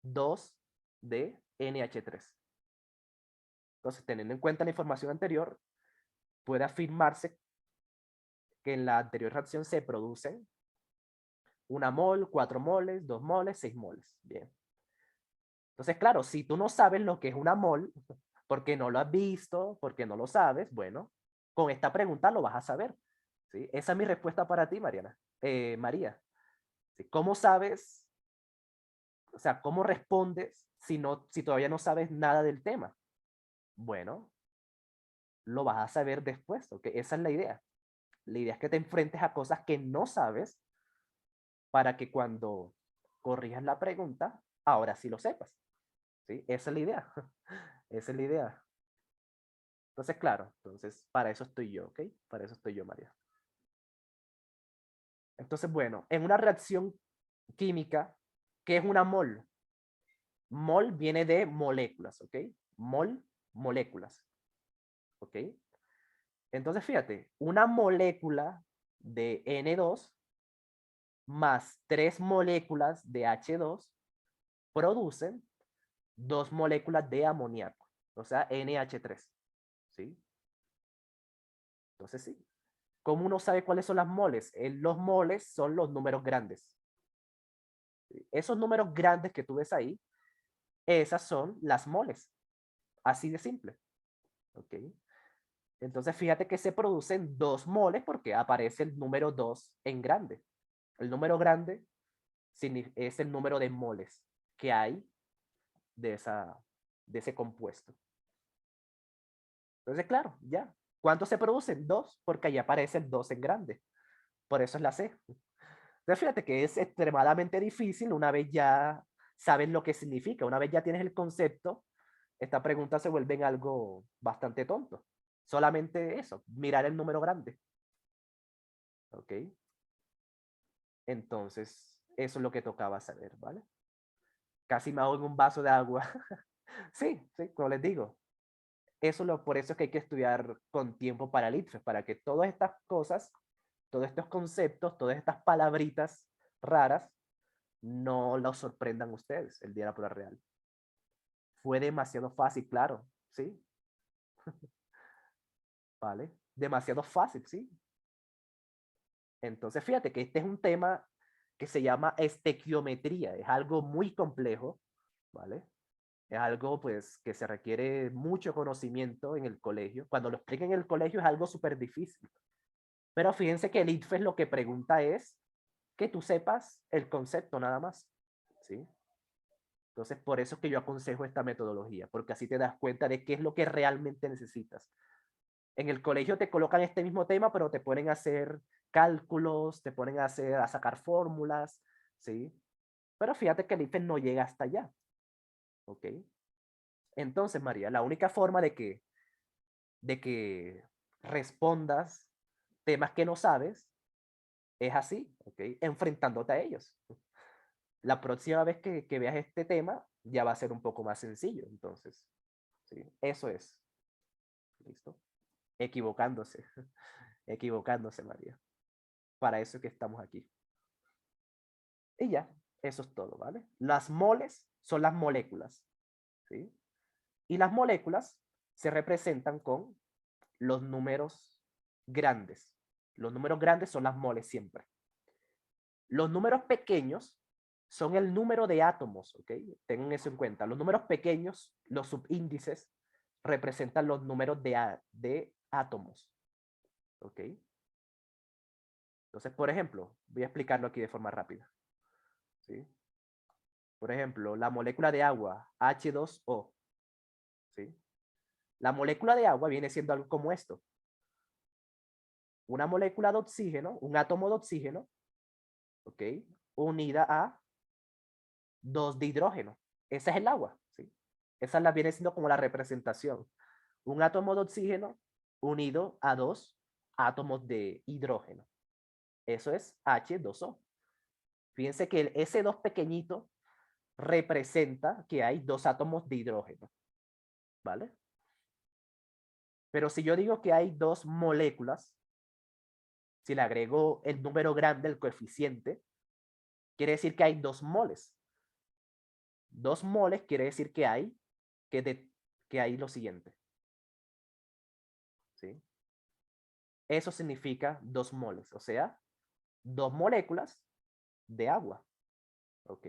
2 de NH3. Entonces, teniendo en cuenta la información anterior, puede afirmarse que en la anterior reacción se producen 1 mol, 4 moles, 2 moles, 6 moles. Bien. Entonces, claro, si tú no sabes lo que es una mol, porque no lo has visto, porque no lo sabes, bueno, con esta pregunta lo vas a saber. ¿Sí? Esa es mi respuesta para ti, Mariana. María. ¿Sí? ¿Cómo sabes? O sea, ¿cómo respondes si todavía no sabes nada del tema? Bueno, lo vas a saber después, ¿ok? Esa es la idea. La idea es que te enfrentes a cosas que no sabes para que cuando corrijas la pregunta, ahora sí lo sepas. ¿Sí? Esa es la idea. Esa es la idea. Entonces, claro, entonces para eso estoy yo, ¿ok? Para eso estoy yo, María. Entonces, bueno, en una reacción química, ¿qué es una mol? Mol viene de moléculas, ¿ok? Mol, moléculas, ¿ok? Entonces, fíjate, una molécula de N2 más 3 moléculas de H2 producen 2 moléculas de amoníaco, o sea, NH3, ¿sí? Entonces, sí. ¿Cómo uno sabe cuáles son las moles? Los moles son los números grandes. Esos números grandes que tú ves ahí, esas son las moles. Así de simple. ¿Ok? Entonces fíjate que se producen 2 moles porque aparece el número 2 en grande. El número grande es el número de moles que hay de, de ese compuesto. Entonces, claro, ya. ¿Cuántos se producen? 2, porque ahí aparece el 2 en grande. Por eso es la C. Entonces, fíjate que es extremadamente difícil una vez ya sabes lo que significa, una vez ya tienes el concepto, esta pregunta se vuelve en algo bastante tonto. Solamente eso, mirar el número grande. ¿Ok? Entonces, eso es lo que tocaba saber, ¿vale? Casi me ahogo en un vaso de agua. Sí, sí, como les digo. Por eso es que hay que estudiar con tiempo para el ITFES, para que todas estas cosas, todos estos conceptos, todas estas palabritas raras, no los sorprendan ustedes el día de la prueba real. Fue demasiado fácil, claro, ¿sí? ¿Vale? Demasiado fácil, ¿sí? Entonces, fíjate que este es un tema que se llama estequiometría, es algo muy complejo, ¿vale? Es algo, pues, que se requiere mucho conocimiento en el colegio. Cuando lo expliquen en el colegio es algo súper difícil. Pero fíjense que el ITFES lo que pregunta es que tú sepas el concepto nada más, ¿sí? Entonces, por eso es que yo aconsejo esta metodología, porque así te das cuenta de qué es lo que realmente necesitas. En el colegio te colocan este mismo tema, pero te ponen a hacer cálculos, te ponen a sacar fórmulas, ¿sí? Pero fíjate que el IFES no llega hasta allá, ¿ok? Entonces, María, la única forma de que respondas temas que no sabes es así, ¿ok? Enfrentándote a ellos. La próxima vez que veas este tema ya va a ser un poco más sencillo, entonces, ¿sí? Eso es. ¿Listo? Equivocándose, equivocándose, María. Para eso es que estamos aquí. Y ya, eso es todo, ¿vale? Las moles son las moléculas, ¿sí? Y las moléculas se representan con los números grandes. Los números grandes son las moles siempre. Los números pequeños son el número de átomos, ¿ok? Tengan eso en cuenta. Los números pequeños, los subíndices, representan los números de átomos, ¿ok? Entonces, por ejemplo, voy a explicarlo aquí de forma rápida, ¿sí? Por ejemplo, la molécula de agua, H2O, ¿sí? La molécula de agua viene siendo algo como esto. Una molécula de oxígeno, un átomo de oxígeno, ¿ok? Unida a dos de hidrógeno. Esa es el agua, ¿sí? Esa la viene siendo como la representación. Un átomo de oxígeno unido a dos átomos de hidrógeno. Eso es H2O. Fíjense que el S2 pequeñito representa que hay dos átomos de hidrógeno, ¿vale? Pero si yo digo que hay dos moléculas, si le agrego el número grande, el coeficiente, quiere decir que hay dos moles. Dos moles quiere decir que hay lo siguiente, ¿sí? Eso significa dos moles, o sea, dos moléculas de agua, ¿ok?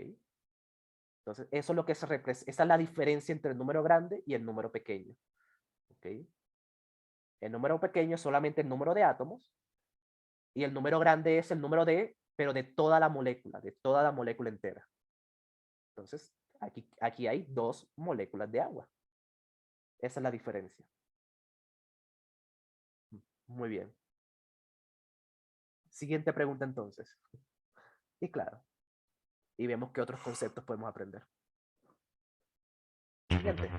Entonces, eso es lo que se representa, esa es la diferencia entre el número grande y el número pequeño, ¿ok? El número pequeño es solamente el número de átomos y el número grande es el número pero de toda la molécula entera. Entonces, aquí hay dos moléculas de agua. Esa es la diferencia. Muy bien. Siguiente pregunta entonces. Y claro, y vemos qué otros conceptos podemos aprender. Siguiente.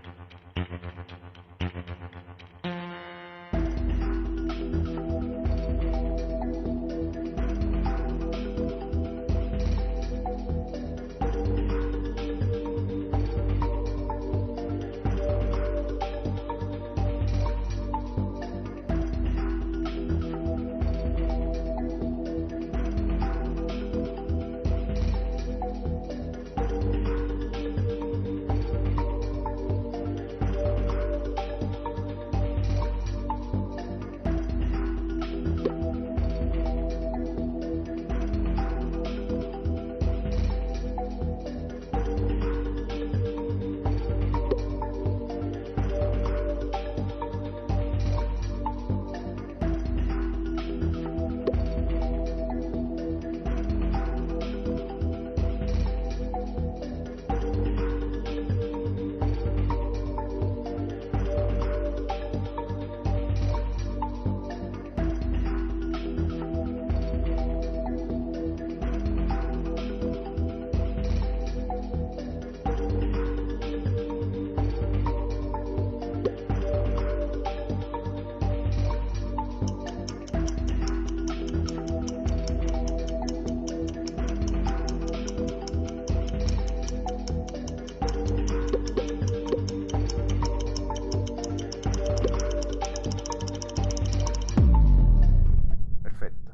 Perfecto.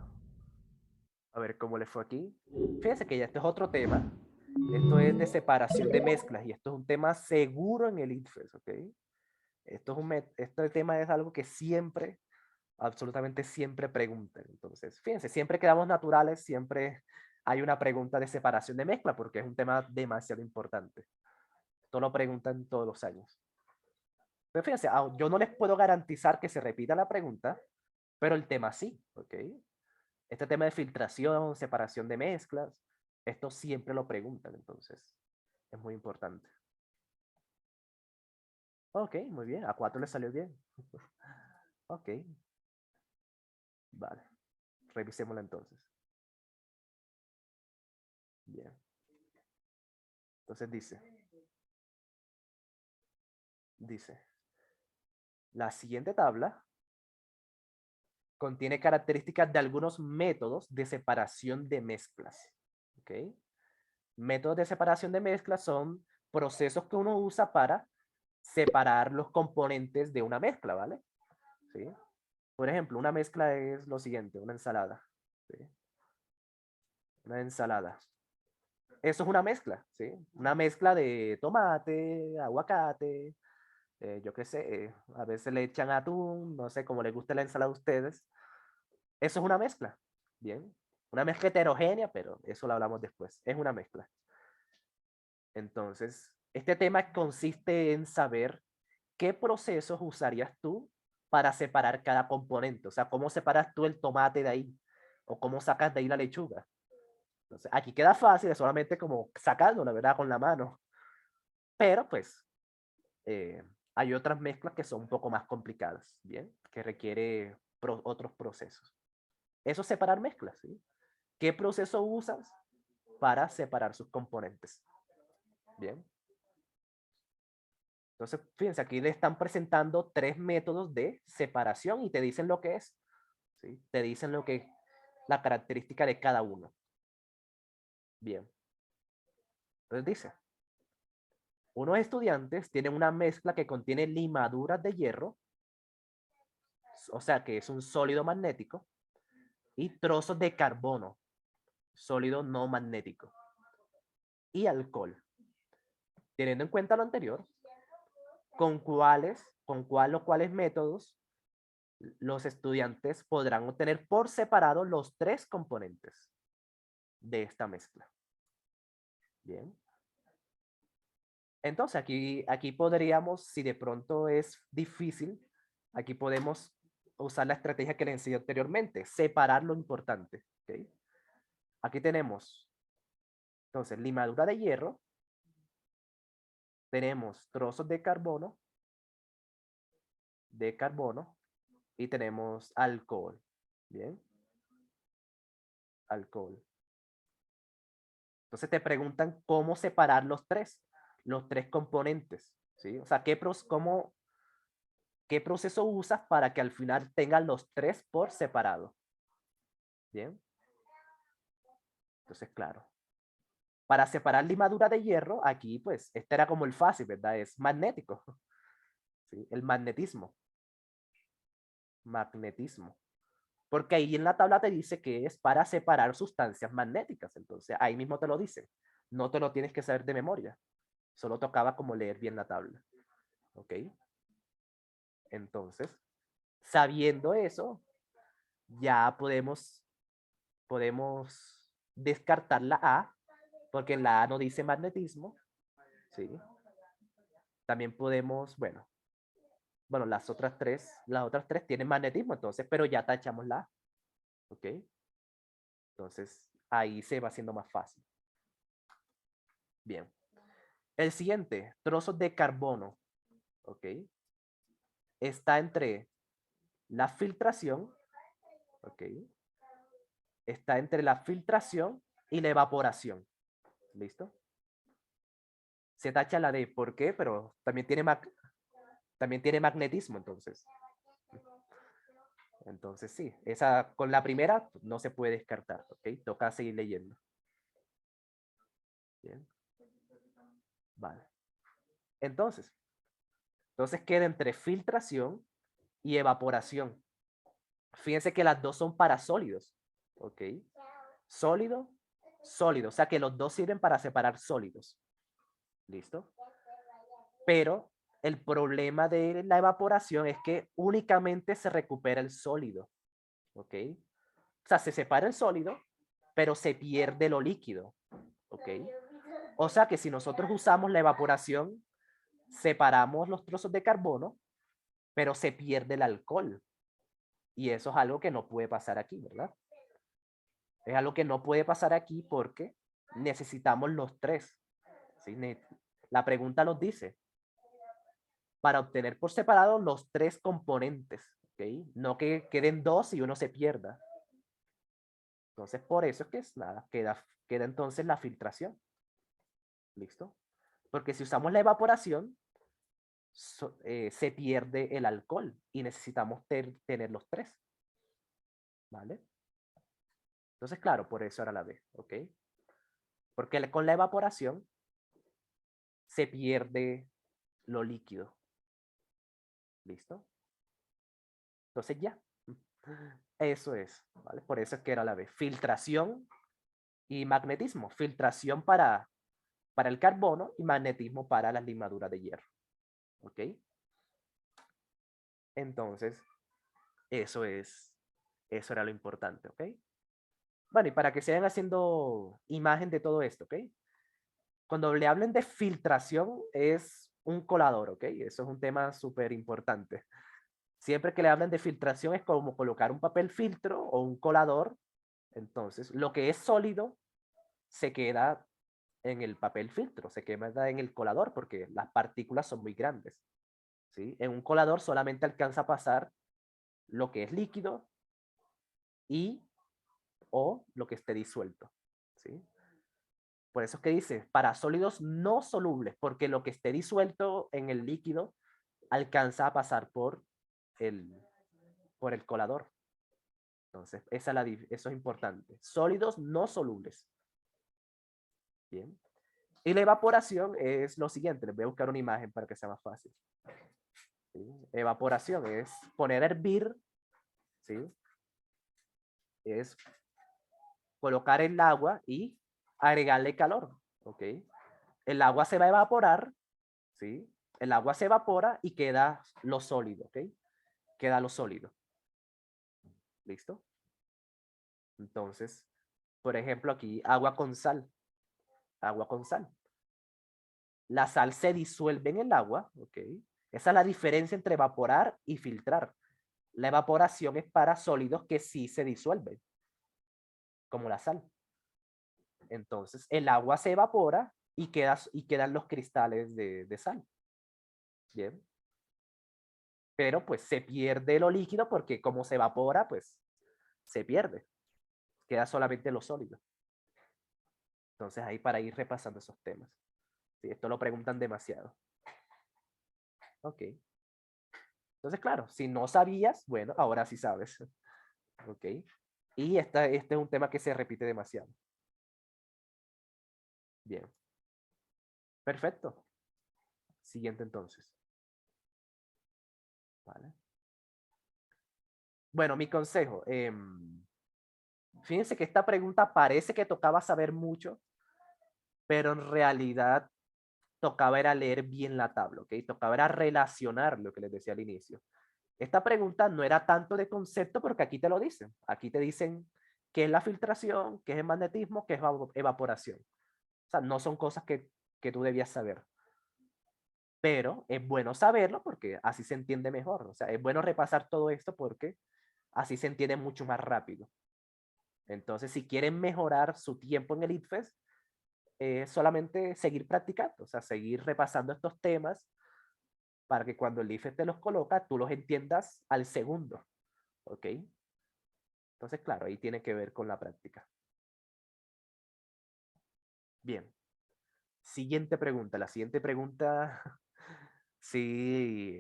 A ver cómo le fue aquí. Fíjense que ya este es otro tema. Esto es de separación de mezclas y esto es un tema seguro en el ITFES, ¿ok? Este tema es algo que siempre, absolutamente siempre preguntan. Entonces, fíjense, siempre que damos naturales, siempre hay una pregunta de separación de mezcla porque es un tema demasiado importante. Esto lo preguntan todos los años. Pero fíjense, yo no les puedo garantizar que se repita la pregunta, pero el tema sí, ¿ok? Este tema de filtración, separación de mezclas, esto siempre lo preguntan, entonces es muy importante. Ok, muy bien, a 4 le salió bien. Ok, vale, revisémosla entonces. Bien, entonces dice, la siguiente tabla contiene características de algunos métodos de separación de mezclas. ¿Ok? Métodos de separación de mezclas son procesos que uno usa para separar los componentes de una mezcla, ¿vale? ¿Sí? Por ejemplo, una mezcla es lo siguiente, una ensalada. ¿Sí? Una ensalada. Eso es una mezcla, ¿sí? Una mezcla de tomate, aguacate, yo qué sé, a veces le echan atún, no sé cómo les gusta la ensalada a ustedes. Eso es una mezcla, ¿bien? Una mezcla heterogénea, pero eso lo hablamos después. Es una mezcla. Entonces, este tema consiste en saber qué procesos usarías tú para separar cada componente. O sea, cómo separas tú el tomate de ahí o cómo sacas de ahí la lechuga. Entonces, aquí queda fácil, es solamente como sacando, la verdad, con la mano. Pero pues eh, hay otras mezclas que son un poco más complicadas, ¿bien? Que requiere otros procesos. Eso es separar mezclas, ¿sí? ¿Qué proceso usas para separar sus componentes? Bien. Entonces, fíjense, aquí le están presentando 3 métodos de separación y te dicen lo que es. ¿Sí? Te dicen lo que la característica de cada uno. Bien. Entonces dice, unos estudiantes tienen una mezcla que contiene limaduras de hierro, o sea que es un sólido magnético, y trozos de carbono, sólido no magnético, y alcohol. Teniendo en cuenta lo anterior, con cuáles métodos los estudiantes podrán obtener por separado los 3 componentes de esta mezcla. Bien. Entonces aquí podríamos, si de pronto es difícil, aquí podemos usar la estrategia que le enseñé anteriormente, separar lo importante. ¿Okay? Aquí tenemos, entonces, limadura de hierro, tenemos trozos de carbono, y tenemos alcohol. Bien, alcohol. Entonces te preguntan cómo separar los tres componentes, ¿sí? O sea, qué proceso usas para que al final tengan los 3 por separado. Bien, entonces claro. Para separar limadura de hierro, aquí pues, este era como el fácil, ¿verdad? Es magnético, ¿sí? El magnetismo. Magnetismo. Porque ahí en la tabla te dice que es para separar sustancias magnéticas. Entonces ahí mismo te lo dice. No te lo tienes que saber de memoria. Solo tocaba como leer bien la tabla. ¿Ok? Entonces, sabiendo eso, ya podemos descartar la A, porque en la A no dice magnetismo. ¿Sí? También podemos, bueno, las otras tres tienen magnetismo, entonces, pero ya tachamos la A. ¿Ok? Entonces, ahí se va haciendo más fácil. Bien. El siguiente, trozos de carbono. ¿Ok? Está entre la filtración. ¿Ok? Está entre la filtración y la evaporación. ¿Listo? Se tacha la D. ¿Por qué? Pero también tiene magnetismo, entonces. Entonces sí, esa con la primera no se puede descartar, ¿ok? Toca seguir leyendo. Bien. Vale. Entonces, queda entre filtración y evaporación. Fíjense que las dos son para sólidos, ¿ok? Sólido, sólido, o sea que los dos sirven para separar sólidos. ¿Listo? Pero el problema de la evaporación es que únicamente se recupera el sólido, ¿ok? O sea, se separa el sólido, pero se pierde lo líquido, ¿ok? O sea que si nosotros usamos la evaporación, separamos los trozos de carbono, pero se pierde el alcohol. Y eso es algo que no puede pasar aquí, ¿verdad? Es algo que no puede pasar aquí porque necesitamos los tres. ¿Sí? La pregunta nos dice, para obtener por separado los tres componentes, ¿ok? No que queden dos y uno se pierda. Entonces, por eso es que es nada, queda entonces la filtración. ¿Listo? Porque si usamos la evaporación, se pierde el alcohol y necesitamos tener los tres. ¿Vale? Entonces, claro, por eso era la B, ¿ok? Porque con la evaporación se pierde lo líquido. ¿Listo? Entonces ya. Eso es, ¿vale? Por eso es que era la B. Filtración y magnetismo. Filtración para el carbono y magnetismo para las limaduras de hierro. ¿Ok? Entonces, eso era lo importante, ¿ok? Bueno, y para que se vayan haciendo imagen de todo esto, ¿ok? Cuando le hablen de filtración es un colador, ¿ok? Eso es un tema súper importante. Siempre que le hablan de filtración es como colocar un papel filtro o un colador. Entonces, lo que es sólido se queda en el papel filtro, se queda en el colador porque las partículas son muy grandes. ¿Sí? En un colador solamente alcanza a pasar lo que es líquido y o lo que esté disuelto. ¿Sí? Por eso es que dice, para sólidos no solubles, porque lo que esté disuelto en el líquido alcanza a pasar el, por el colador. Entonces, eso es importante. Sólidos no solubles. Bien. Y la evaporación es lo siguiente. Les voy a buscar una imagen para que sea más fácil. ¿Sí? Evaporación es poner a hervir, ¿sí? Es colocar el agua y agregarle calor, ¿ok? El agua se va a evaporar, ¿sí? El agua se evapora y queda lo sólido, ¿ok? Queda lo sólido. ¿Listo? Entonces, por ejemplo, aquí agua con sal. Agua con sal. La sal se disuelve en el agua, ¿ok? Esa es la diferencia entre evaporar y filtrar. La evaporación es para sólidos que sí se disuelven, como la sal. Entonces, el agua se evapora y quedan los cristales de sal. Bien. Pero pues se pierde lo líquido porque como se evapora, pues se pierde. Queda solamente lo sólido. Entonces, ahí para ir repasando esos temas. Sí, esto lo preguntan demasiado. Ok. Entonces, claro, si no sabías, bueno, ahora sí sabes. Ok. Y este es un tema que se repite demasiado. Bien. Perfecto. Siguiente entonces. ¿Vale? Bueno, mi consejo. Fíjense que esta pregunta parece que tocaba saber mucho, pero en realidad tocaba era leer bien la tabla, ¿ok? Tocaba era relacionar lo que les decía al inicio. Esta pregunta no era tanto de concepto porque aquí te lo dicen. Aquí te dicen qué es la filtración, qué es el magnetismo, qué es evaporación. O sea, no son cosas que tú debías saber. Pero es bueno saberlo porque así se entiende mejor. O sea, es bueno repasar todo esto porque así se entiende mucho más rápido. Entonces, si quieren mejorar su tiempo en el ITFES, solamente seguir practicando, o sea, seguir repasando estos temas para que cuando el IFES te los coloca, tú los entiendas al segundo. ¿Ok? Entonces, claro, ahí tiene que ver con la práctica. Bien. Siguiente pregunta. La siguiente pregunta, sí,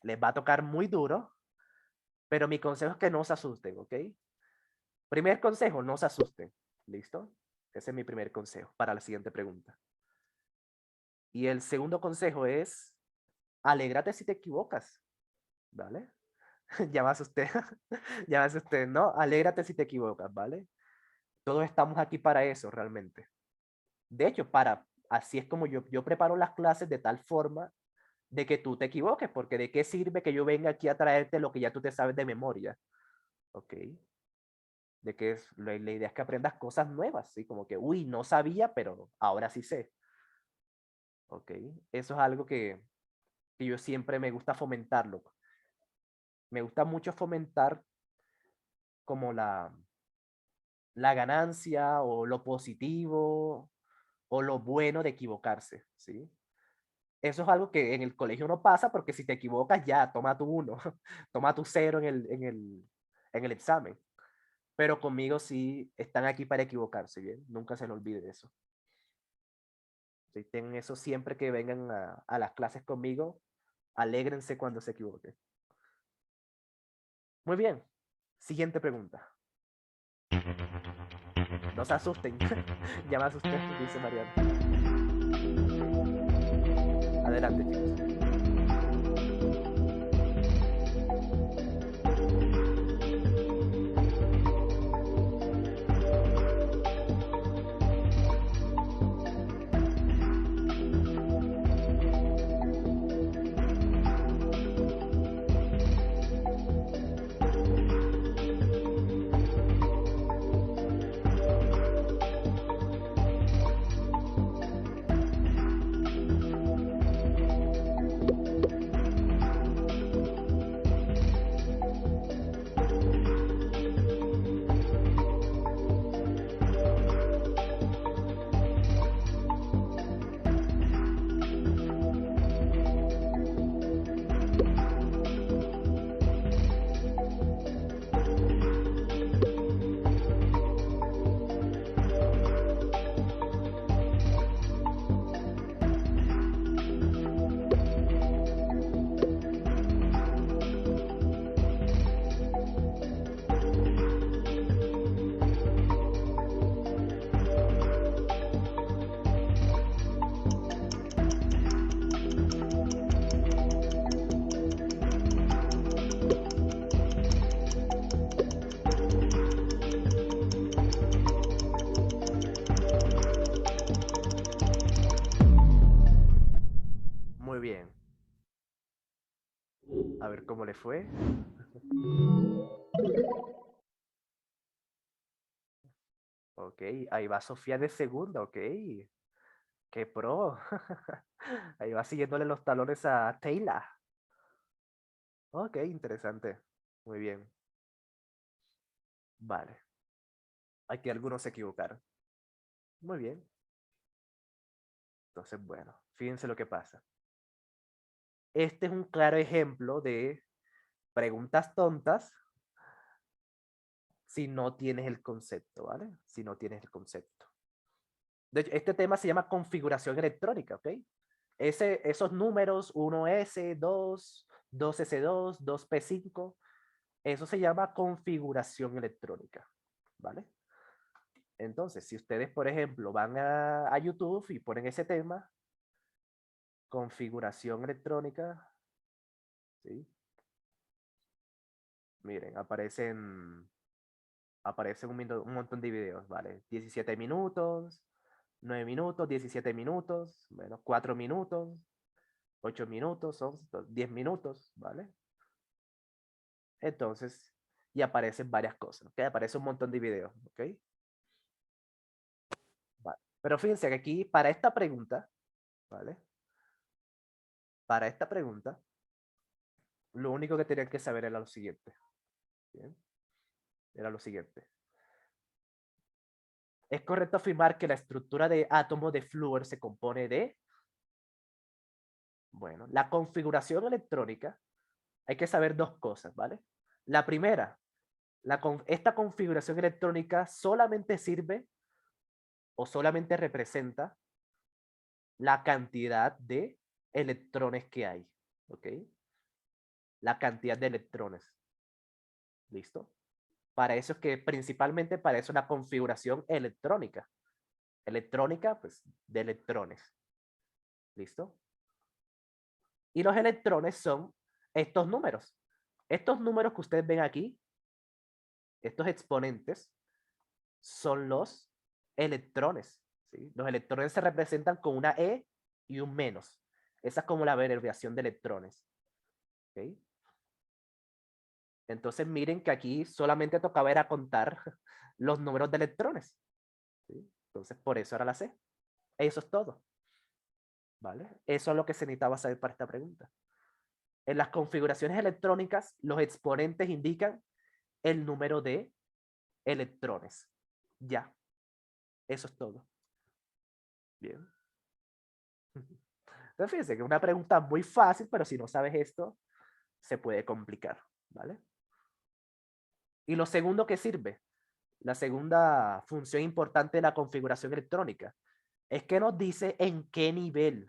les va a tocar muy duro, pero mi consejo es que no se asusten, ¿ok? Primer consejo, no se asusten. ¿Listo? Ese es mi primer consejo para la siguiente pregunta. Y el segundo consejo es, alégrate si te equivocas, ¿vale? Ya vas usted, ya vas usted, ¿no? Alégrate si te equivocas, ¿vale? Todos estamos aquí para eso, realmente. De hecho, así es como yo preparo las clases de tal forma de que tú te equivoques, porque ¿de qué sirve que yo venga aquí a traerte lo que ya tú te sabes de memoria? ¿Ok? De que la idea es que aprendas cosas nuevas, ¿sí? Como que, uy, no sabía, pero ahora sí sé. ¿Ok? Eso es algo que yo siempre me gusta fomentarlo. Me gusta mucho fomentar como la ganancia o lo positivo o lo bueno de equivocarse, ¿sí? Eso es algo que en el colegio no pasa porque si te equivocas ya, toma tu uno, toma tu cero en el examen. Pero conmigo sí están aquí para equivocarse, ¿bien? Nunca se les olvide eso. ¿Sí? Tengan eso siempre que vengan a las clases conmigo, alégrense cuando se equivoquen. Muy bien, siguiente pregunta. No se asusten, ya me asusté, dice Mariana. Adelante, chicos. Muy bien. A ver cómo le fue. Ok, ahí va Sofía de segunda, ok. Qué pro. Ahí va siguiéndole los talones a Taylor. Ok, interesante. Muy bien. Vale. Aquí algunos se equivocaron. Muy bien. Entonces, bueno, fíjense lo que pasa. Este es un claro ejemplo de preguntas tontas si no tienes el concepto, ¿vale? Si no tienes el concepto. De hecho, este tema se llama configuración electrónica, ¿ok? Esos números 1S, 2, 2S2, 2P5, eso se llama configuración electrónica, ¿vale? Entonces, si ustedes, por ejemplo, van a YouTube y ponen ese tema, configuración electrónica, ¿sí? Miren, aparecen un montón de videos, ¿vale? 17 minutos, 9 minutos, 17 minutos, bueno, 4 minutos, 8 minutos, 11, 10 minutos, ¿vale? Entonces, y aparecen varias cosas, ¿ok? Aparece un montón de videos, ¿ok? Vale. Pero fíjense que aquí, para esta pregunta, ¿vale? Para esta pregunta, lo único que tenían que saber era lo siguiente, ¿bien? Era lo siguiente. ¿Es correcto afirmar que la estructura de átomos de flúor se compone de? Bueno, la configuración electrónica, hay que saber dos cosas, ¿vale? La primera, esta configuración electrónica solamente sirve o solamente representa la cantidad de electrones que hay, ¿ok? La cantidad de electrones, ¿listo? Para eso es que principalmente para eso la configuración electrónica. Electrónica, pues, de electrones, ¿listo? Y los electrones son estos números. Estos números que ustedes ven aquí, estos exponentes, son los electrones, ¿sí? Los electrones se representan con una E y un menos. Esa es como la abreviación de electrones. ¿Ok? Entonces miren que aquí solamente tocaba era contar los números de electrones. ¿Sí? Entonces por eso era la C. Eso es todo. ¿Vale? Eso es lo que se necesitaba saber para esta pregunta. En las configuraciones electrónicas, los exponentes indican el número de electrones. Ya, eso es todo. Bien. Entonces, fíjense que es una pregunta muy fácil, pero si no sabes esto, se puede complicar, ¿vale? Y lo segundo que sirve, la segunda función importante de la configuración electrónica, es que nos dice en qué nivel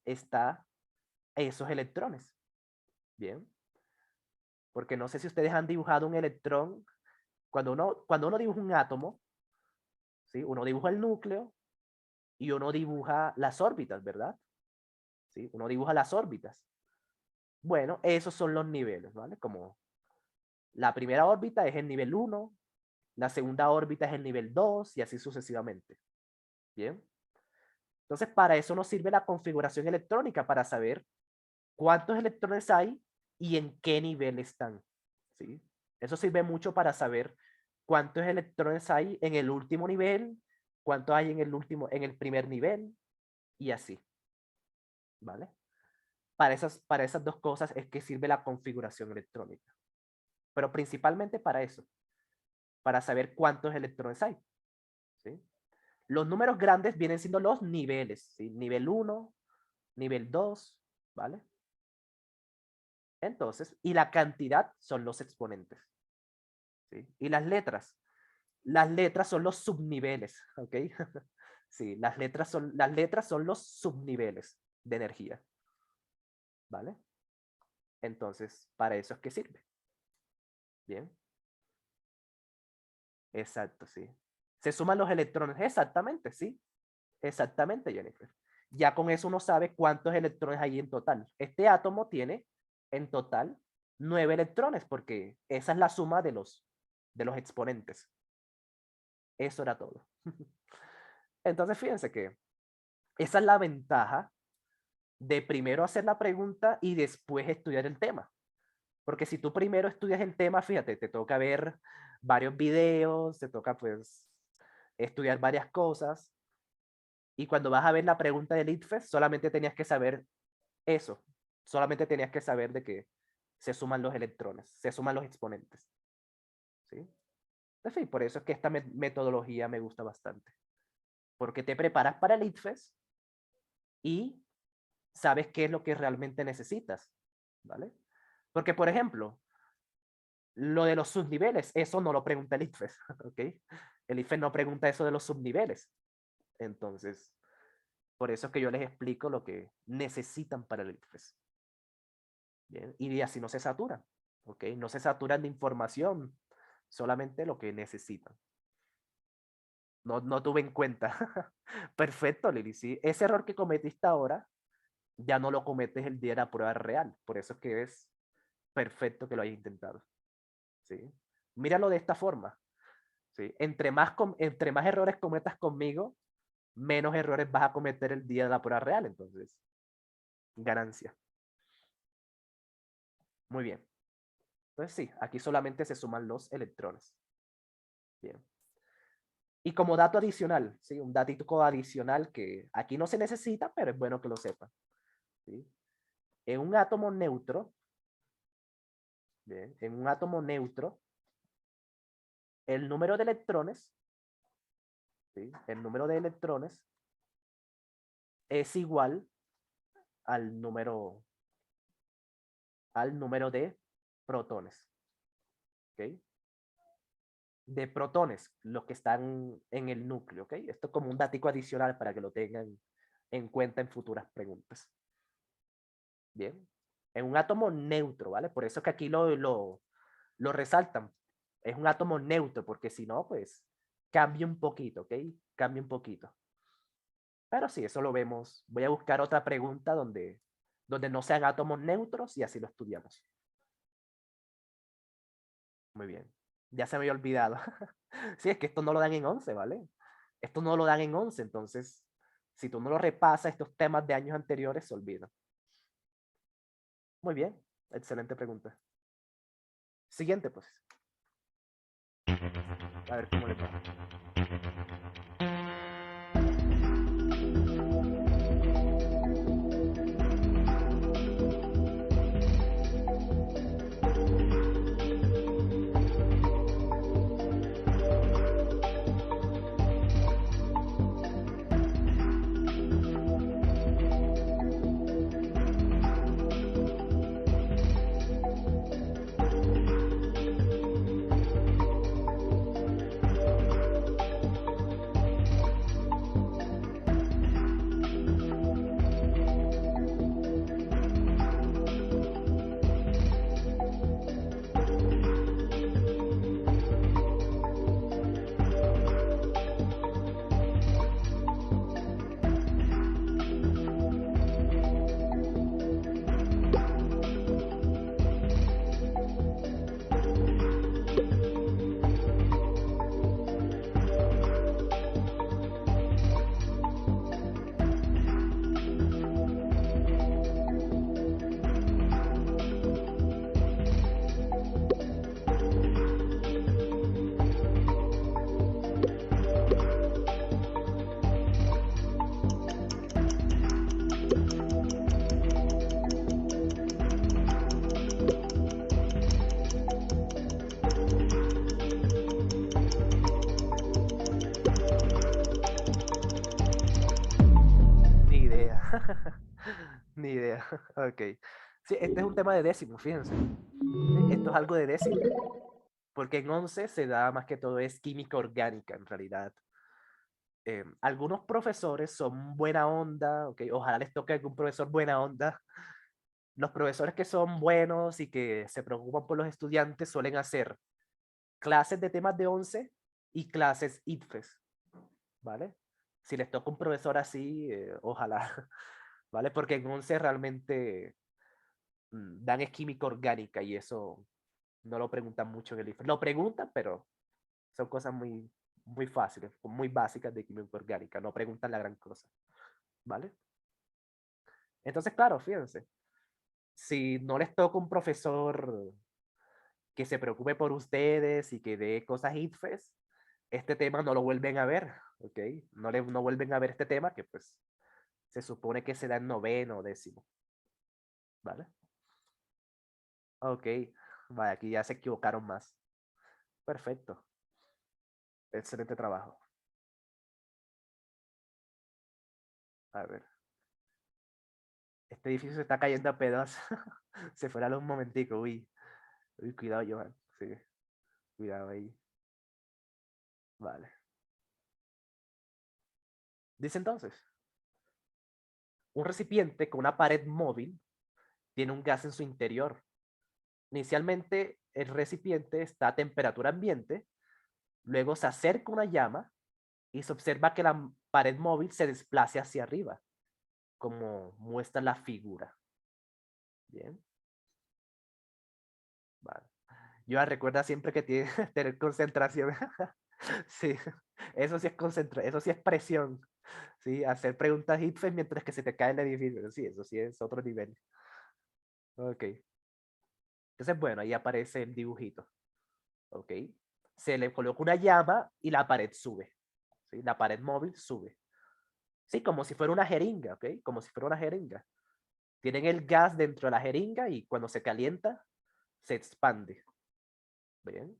está esos electrones. Bien. Porque no sé si ustedes han dibujado un electrón. Cuando uno dibuja un átomo, ¿sí? Uno dibuja el núcleo y uno dibuja las órbitas, ¿verdad? ¿Sí? Uno dibuja las órbitas. Bueno, esos son los niveles, ¿vale? Como la primera órbita es el nivel 1, la segunda órbita es el nivel 2 y así sucesivamente. Bien. Entonces, para eso nos sirve la configuración electrónica, para saber cuántos electrones hay y en qué nivel están. ¿Sí? Eso sirve mucho para saber cuántos electrones hay en el último nivel, cuántos hay en el primer nivel y así. ¿Vale? Para esas dos cosas es que sirve la configuración electrónica. Pero principalmente para eso, para saber cuántos electrones hay. ¿Sí? Los números grandes vienen siendo los niveles, ¿sí? Nivel 1, nivel 2, ¿vale? Entonces, y la cantidad son los exponentes. ¿Sí? Y las letras son los subniveles, ¿ok? Sí, las letras son los subniveles de energía, ¿vale? Entonces, para eso es que sirve. Bien. Exacto, sí. Se suman los electrones, exactamente, sí. Exactamente, Jennifer. Ya con eso uno sabe cuántos electrones hay en total. Este átomo tiene en total 9 electrones, porque esa es la suma de los exponentes. Eso era todo. Entonces, fíjense que esa es la ventaja de primero hacer la pregunta y después estudiar el tema. Porque si tú primero estudias el tema, fíjate, te toca ver varios videos, te toca pues estudiar varias cosas. Y cuando vas a ver la pregunta del ITFES, solamente tenías que saber eso. Solamente tenías que saber de que se suman los electrones, se suman los exponentes. ¿Sí? En fin, por eso es que esta metodología me gusta bastante. Porque te preparas para el ITFES y sabes qué es lo que realmente necesitas. ¿Vale? Porque, por ejemplo, lo de los subniveles, eso no lo pregunta el ITFES. ¿Ok? El ITFES no pregunta eso de los subniveles. Entonces, por eso es que yo les explico lo que necesitan para el ITFES. Bien, y así no se saturan, ¿ok? No se saturan de información, solamente lo que necesitan. No tuve en cuenta. Perfecto, Lili, sí. Ese error que cometiste ahora, ya no lo cometes el día de la prueba real. Por eso es que es perfecto que lo hayas intentado. ¿Sí? Míralo de esta forma. ¿Sí? Entre más errores cometas conmigo, menos errores vas a cometer el día de la prueba real. Entonces, ganancia. Muy bien. Entonces sí, aquí solamente se suman los electrones. Bien. Y como dato adicional, ¿sí? Un datito adicional que aquí no se necesita, pero es bueno que lo sepan. ¿Sí? En un átomo neutro, bien, en un átomo neutro, el número de electrones, ¿sí? El número de electrones es igual al número de protones. ¿Ok? De protones, los que están en el núcleo. ¿Ok? Esto es como un datico adicional para que lo tengan en cuenta en futuras preguntas. Bien. En un átomo neutro, ¿vale? Por eso es que aquí lo resaltan. Es un átomo neutro, porque si no, pues cambia un poquito, ¿ok? Cambia un poquito. Pero sí, eso lo vemos. Voy a buscar otra pregunta donde no sean átomos neutros y así lo estudiamos. Muy bien. Ya se me había olvidado. Sí, es que esto no lo dan en 11, ¿vale? Esto no lo dan en 11, entonces, si tú no lo repasas, estos temas de años anteriores se olvidan. Muy bien, excelente pregunta. Siguiente, pues. A ver cómo le va. Ni idea. Ok. Sí, este es un tema de décimos, fíjense. Esto es algo de décimos. Porque en 11 se da más que todo es química orgánica, en realidad. Algunos profesores son buena onda, ok, ojalá les toque algún profesor buena onda. Los profesores que son buenos y que se preocupan por los estudiantes suelen hacer clases de temas de 11 y clases ITFES, ¿vale? Si les toca un profesor así, ojalá, ¿vale? Porque en 11 realmente dan es química orgánica y eso no lo preguntan mucho en el ITFES. Lo preguntan, pero son cosas muy fáciles, muy básicas de química orgánica, no preguntan la gran cosa, ¿vale? Entonces, claro, fíjense, si no les toca un profesor que se preocupe por ustedes y que dé cosas ITFES, este tema no lo vuelven a ver, ¿ok? No vuelven a ver este tema que pues se supone que se da en noveno o décimo, ¿vale? Ok, vale, aquí ya se equivocaron más. Perfecto, excelente trabajo. A ver, este edificio se está cayendo a pedazos. Se fuera un momentico, uy. Uy, cuidado, Johan. Sí, cuidado ahí. Vale. Dice entonces, un recipiente con una pared móvil tiene un gas en su interior. Inicialmente, el recipiente está a temperatura ambiente, luego se acerca una llama y se observa que la pared móvil se desplace hacia arriba, como muestra la figura. Bien, vale. Yo recuerda siempre que tiene que tener concentración. Sí, eso sí es eso sí es presión. Sí, hacer preguntas ITFES mientras que se te cae el edificio. Sí, eso sí es otro nivel. Ok. Entonces, bueno, ahí aparece el dibujito. Ok. Se le coloca una llama y la pared sube. ¿Sí? La pared móvil sube. Sí, como si fuera una jeringa, ¿ok? Como si fuera una jeringa. Tienen el gas dentro de la jeringa y cuando se calienta, se expande. Bien.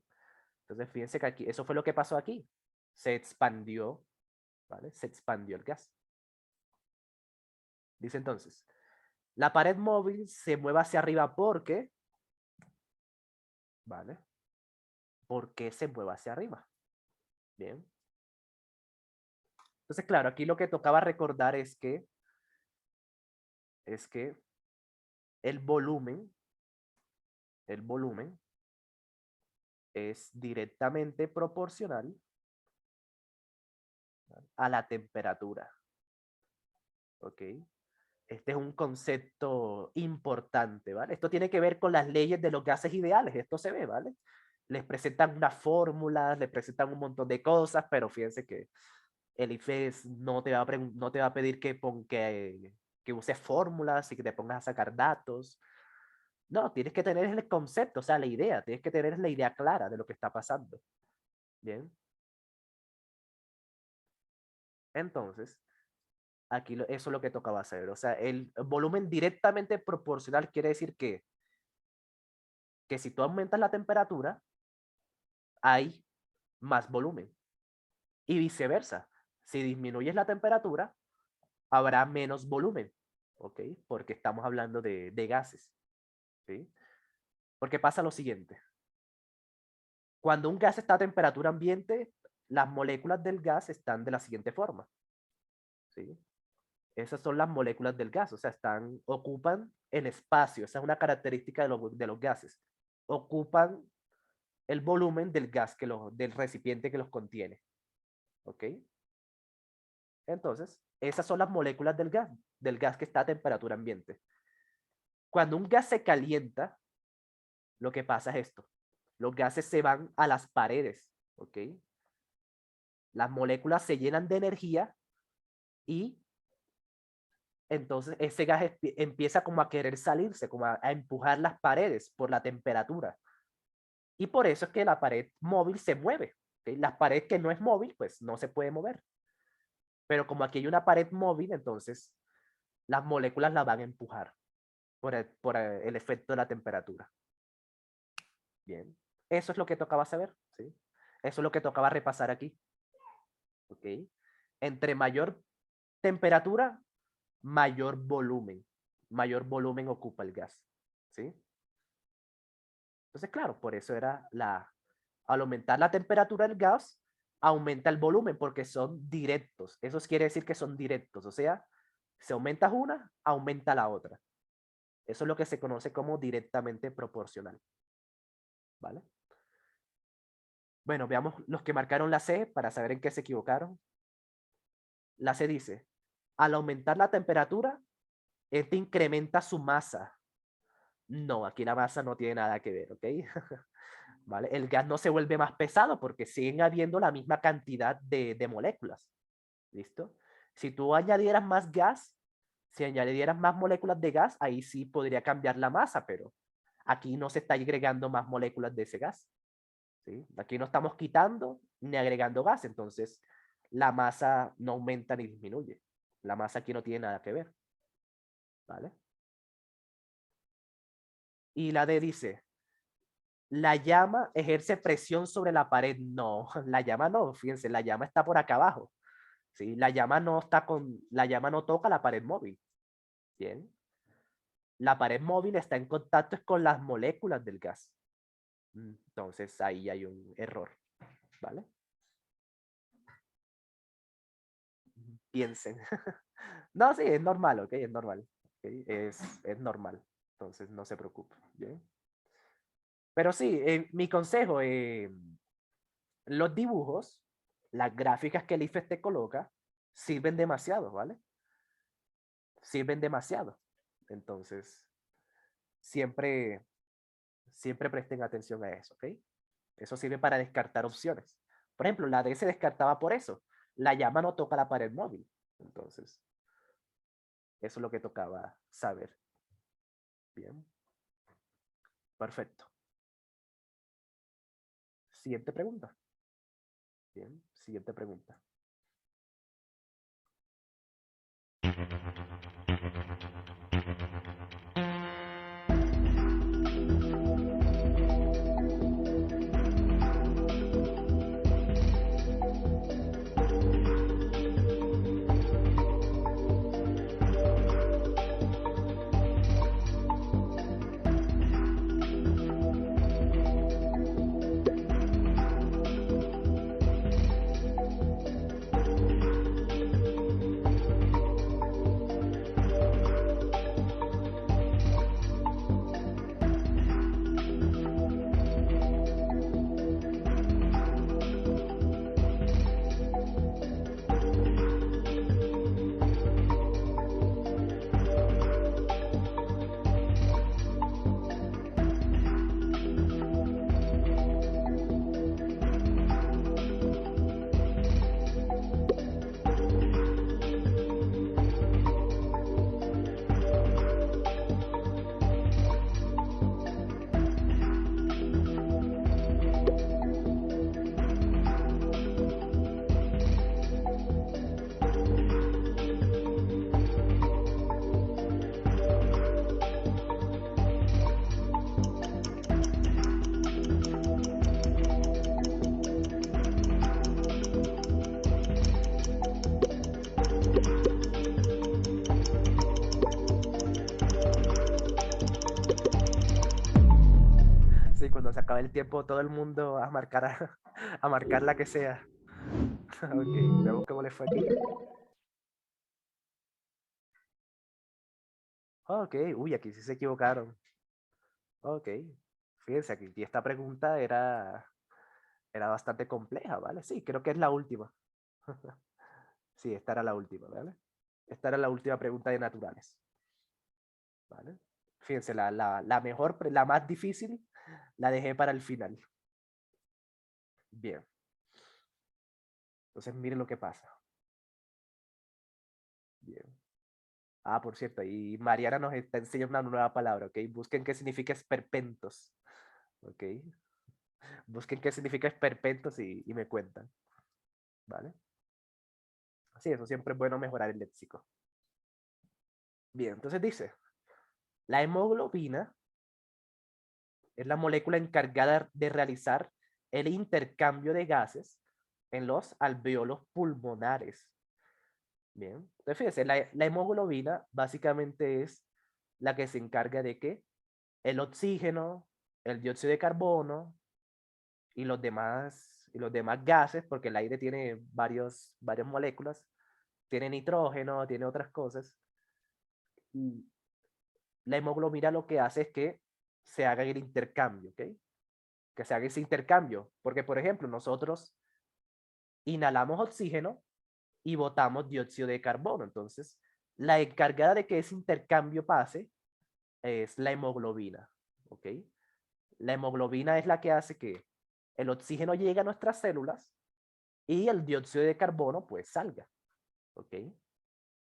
Entonces, fíjense que aquí, eso fue lo que pasó aquí. Se expandió, ¿vale? Se expandió el gas. Dice entonces, la pared móvil se mueve hacia arriba porque, ¿vale? Porque se mueve hacia arriba. Bien. Entonces, claro, aquí lo que tocaba recordar es que el volumen, el volumen es directamente proporcional a la temperatura. ¿Ok? Este es un concepto importante, ¿vale? Esto tiene que ver con las leyes de los gases ideales, esto se ve, ¿vale? Les presentan unas fórmulas, les presentan un montón de cosas, pero fíjense que el IFES no te va a pedir que uses fórmulas y que te pongas a sacar datos. No, tienes que tener el concepto, o sea, la idea, tienes que tener la idea clara de lo que está pasando. Bien, entonces, aquí eso es lo que tocaba hacer. O sea, el volumen directamente proporcional quiere decir que si tú aumentas la temperatura, hay más volumen. Y viceversa. Si disminuyes la temperatura, habrá menos volumen. ¿Ok? Porque estamos hablando de gases. ¿Sí? Porque pasa lo siguiente. Cuando un gas está a temperatura ambiente, las moléculas del gas están de la siguiente forma. ¿Sí? Esas son las moléculas del gas, o sea, ocupan el espacio. Esa es una característica de los gases. Ocupan el volumen del gas, del recipiente que los contiene. ¿Ok? Entonces, esas son las moléculas del gas que está a temperatura ambiente. Cuando un gas se calienta, lo que pasa es esto. Los gases se van a las paredes, ¿ok? Las moléculas se llenan de energía y entonces ese gas empieza como a querer salirse, como a empujar las paredes por la temperatura. Y por eso es que la pared móvil se mueve. ¿Ok? La pared que no es móvil, pues no se puede mover. Pero como aquí hay una pared móvil, entonces las moléculas la van a empujar por el efecto de la temperatura. Bien. Eso es lo que tocaba saber, ¿sí? Eso es lo que tocaba repasar aquí. ¿Ok? Entre mayor temperatura, mayor volumen ocupa el gas, ¿sí? Entonces, claro, por eso era al aumentar la temperatura del gas, aumenta el volumen porque son directos. Eso quiere decir que son directos, o sea, si aumentas una, aumenta la otra. Eso es lo que se conoce como directamente proporcional, ¿vale? Bueno, veamos los que marcaron la C para saber en qué se equivocaron. La C dice, al aumentar la temperatura, este incrementa su masa. No, aquí la masa no tiene nada que ver, ¿ok? ¿Vale? El gas no se vuelve más pesado porque siguen habiendo la misma cantidad de moléculas. ¿Listo? Si tú añadieras más gas, si añadieras más moléculas de gas, ahí sí podría cambiar la masa, pero aquí no se está agregando más moléculas de ese gas. ¿Sí? Aquí no estamos quitando ni agregando gas, entonces la masa no aumenta ni disminuye. La masa aquí no tiene nada que ver. ¿Vale? Y la D dice, la llama ejerce presión sobre la pared. No, la llama no, fíjense, la llama está por acá abajo. ¿Sí? La llama no toca la pared móvil. Bien. La pared móvil está en contacto con las moléculas del gas. Entonces ahí hay un error. ¿Vale? Piensen. No, sí, es normal, ¿ok? Es normal. ¿Okay? Es normal. Entonces no se preocupe. ¿Bien? Pero sí, mi consejo, los dibujos, las gráficas que el IFES te coloca, sirven demasiado, ¿vale? Sirven demasiado. Entonces, siempre, siempre presten atención a eso, ¿ok? Eso sirve para descartar opciones. Por ejemplo, la D se descartaba por eso. La llama no toca la pared móvil. Entonces, eso es lo que tocaba saber. Bien, perfecto. Siguiente pregunta. Bien, siguiente pregunta. Sí, cuando se acabe el tiempo, todo el mundo a marcar, a marcar la que sea. Ok, veamos cómo le fue aquí. Ok, uy, aquí sí se equivocaron. Ok, fíjense, aquí esta pregunta era bastante compleja, ¿vale? Sí, creo que es la última. Sí, esta era la última, ¿vale? Esta era la última pregunta de naturales, ¿vale? Fíjense, la mejor, la más difícil, la dejé para el final. Bien, entonces miren lo que pasa. Bien. Ah, por cierto, y Mariana nos está enseñando una nueva palabra, ¿ok? Busquen qué significa esperpentos, ¿ok? Busquen qué significa esperpentos y me cuentan, ¿vale? Sí, eso siempre es bueno mejorar el léxico. Bien, entonces dice, la hemoglobina es la molécula encargada de realizar el intercambio de gases en los alveolos pulmonares. Bien. Entonces, fíjense, la hemoglobina básicamente es la que se encarga de que el oxígeno, el dióxido de carbono y los demás gases, porque el aire tiene varias moléculas, tiene nitrógeno, tiene otras cosas. Y la hemoglobina lo que hace es que se haga el intercambio, ¿ok? Que se haga ese intercambio. Porque, por ejemplo, nosotros inhalamos oxígeno y botamos dióxido de carbono. Entonces, la encargada de que ese intercambio pase es la hemoglobina, ¿ok? La hemoglobina es la que hace que el oxígeno llegue a nuestras células y el dióxido de carbono pues salga, ¿ok?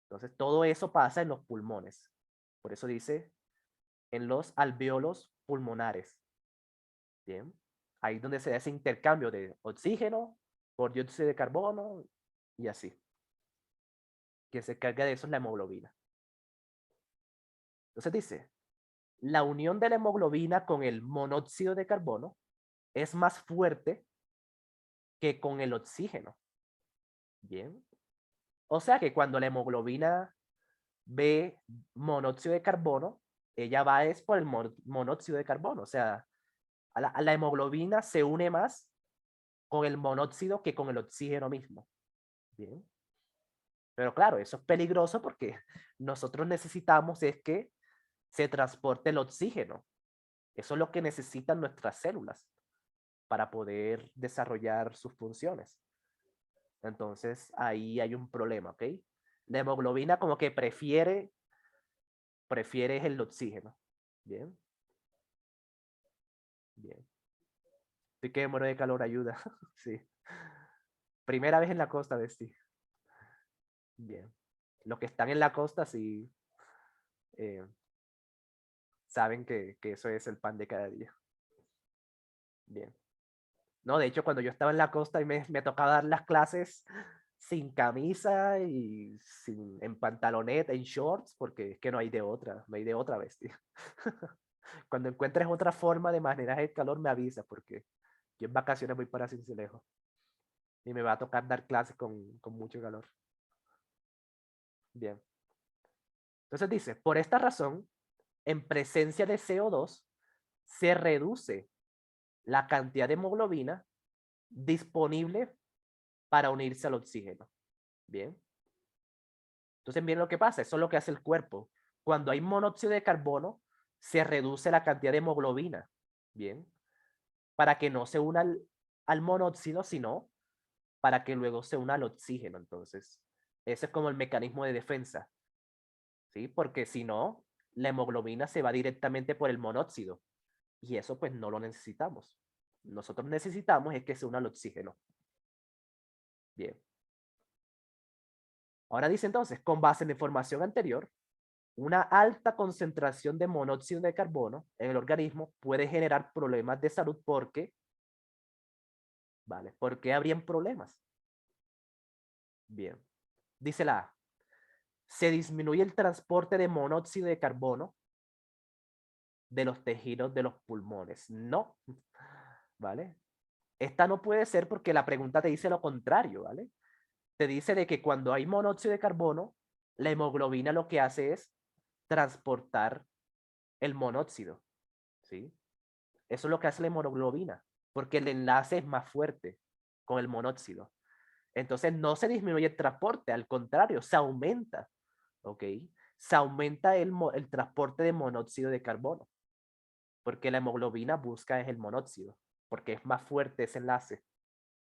Entonces, todo eso pasa en los pulmones. Por eso dice en los alvéolos pulmonares, ¿bien? Ahí es donde se da ese intercambio de oxígeno por dióxido de carbono y así. Quien se encarga de eso es la hemoglobina. Entonces dice, la unión de la hemoglobina con el monóxido de carbono es más fuerte que con el oxígeno. Bien. O sea que cuando la hemoglobina ve monóxido de carbono, ella va es por el monóxido de carbono. O sea, a la hemoglobina se une más con el monóxido que con el oxígeno mismo. Bien. Pero claro, eso es peligroso porque nosotros necesitamos es que se transporte el oxígeno. Eso es lo que necesitan nuestras células para poder desarrollar sus funciones. Entonces ahí hay un problema, ¿ok? La hemoglobina como que prefiere el oxígeno. Bien, bien. Estoy que muero de calor, ayuda. Sí. Primera vez en la costa, Besti. Bien. Los que están en la costa sí eh, saben que eso es el pan de cada día. Bien. No, de hecho, cuando yo estaba en la costa y me tocaba dar las clases sin camisa y en pantaloneta, en shorts, porque es que no hay de otra, no hay de otra, Bestia. Cuando encuentres otra forma de manejar el calor, me avisa, porque yo en vacaciones voy para Sincelejo y me va a tocar dar clases con mucho calor. Bien. Entonces dice, por esta razón, en presencia de CO2, se reduce la cantidad de hemoglobina disponible para unirse al oxígeno. Bien. Entonces, miren lo que pasa, eso es lo que hace el cuerpo. Cuando hay monóxido de carbono, se reduce la cantidad de hemoglobina. Bien. Para que no se una al monóxido, sino para que luego se una al oxígeno. Entonces, ese es como el mecanismo de defensa, ¿sí? Porque si no, la hemoglobina se va directamente por el monóxido y eso pues no lo necesitamos. Nosotros necesitamos es que se una al oxígeno. Bien. Ahora dice entonces, con base en la información anterior, una alta concentración de monóxido de carbono en el organismo puede generar problemas de salud porque, ¿vale? ¿Por qué habrían problemas? Bien. Dice la A, se disminuye el transporte de monóxido de carbono de los tejidos de los pulmones. No, ¿vale? Esta no puede ser porque la pregunta te dice lo contrario, ¿vale? Te dice de que cuando hay monóxido de carbono, la hemoglobina lo que hace es transportar el monóxido, ¿sí? Eso es lo que hace la hemoglobina, porque el enlace es más fuerte con el monóxido. Entonces no se disminuye el transporte, al contrario, se aumenta, ¿ok? Se aumenta el transporte de monóxido de carbono, porque la hemoglobina busca es el monóxido, porque es más fuerte ese enlace,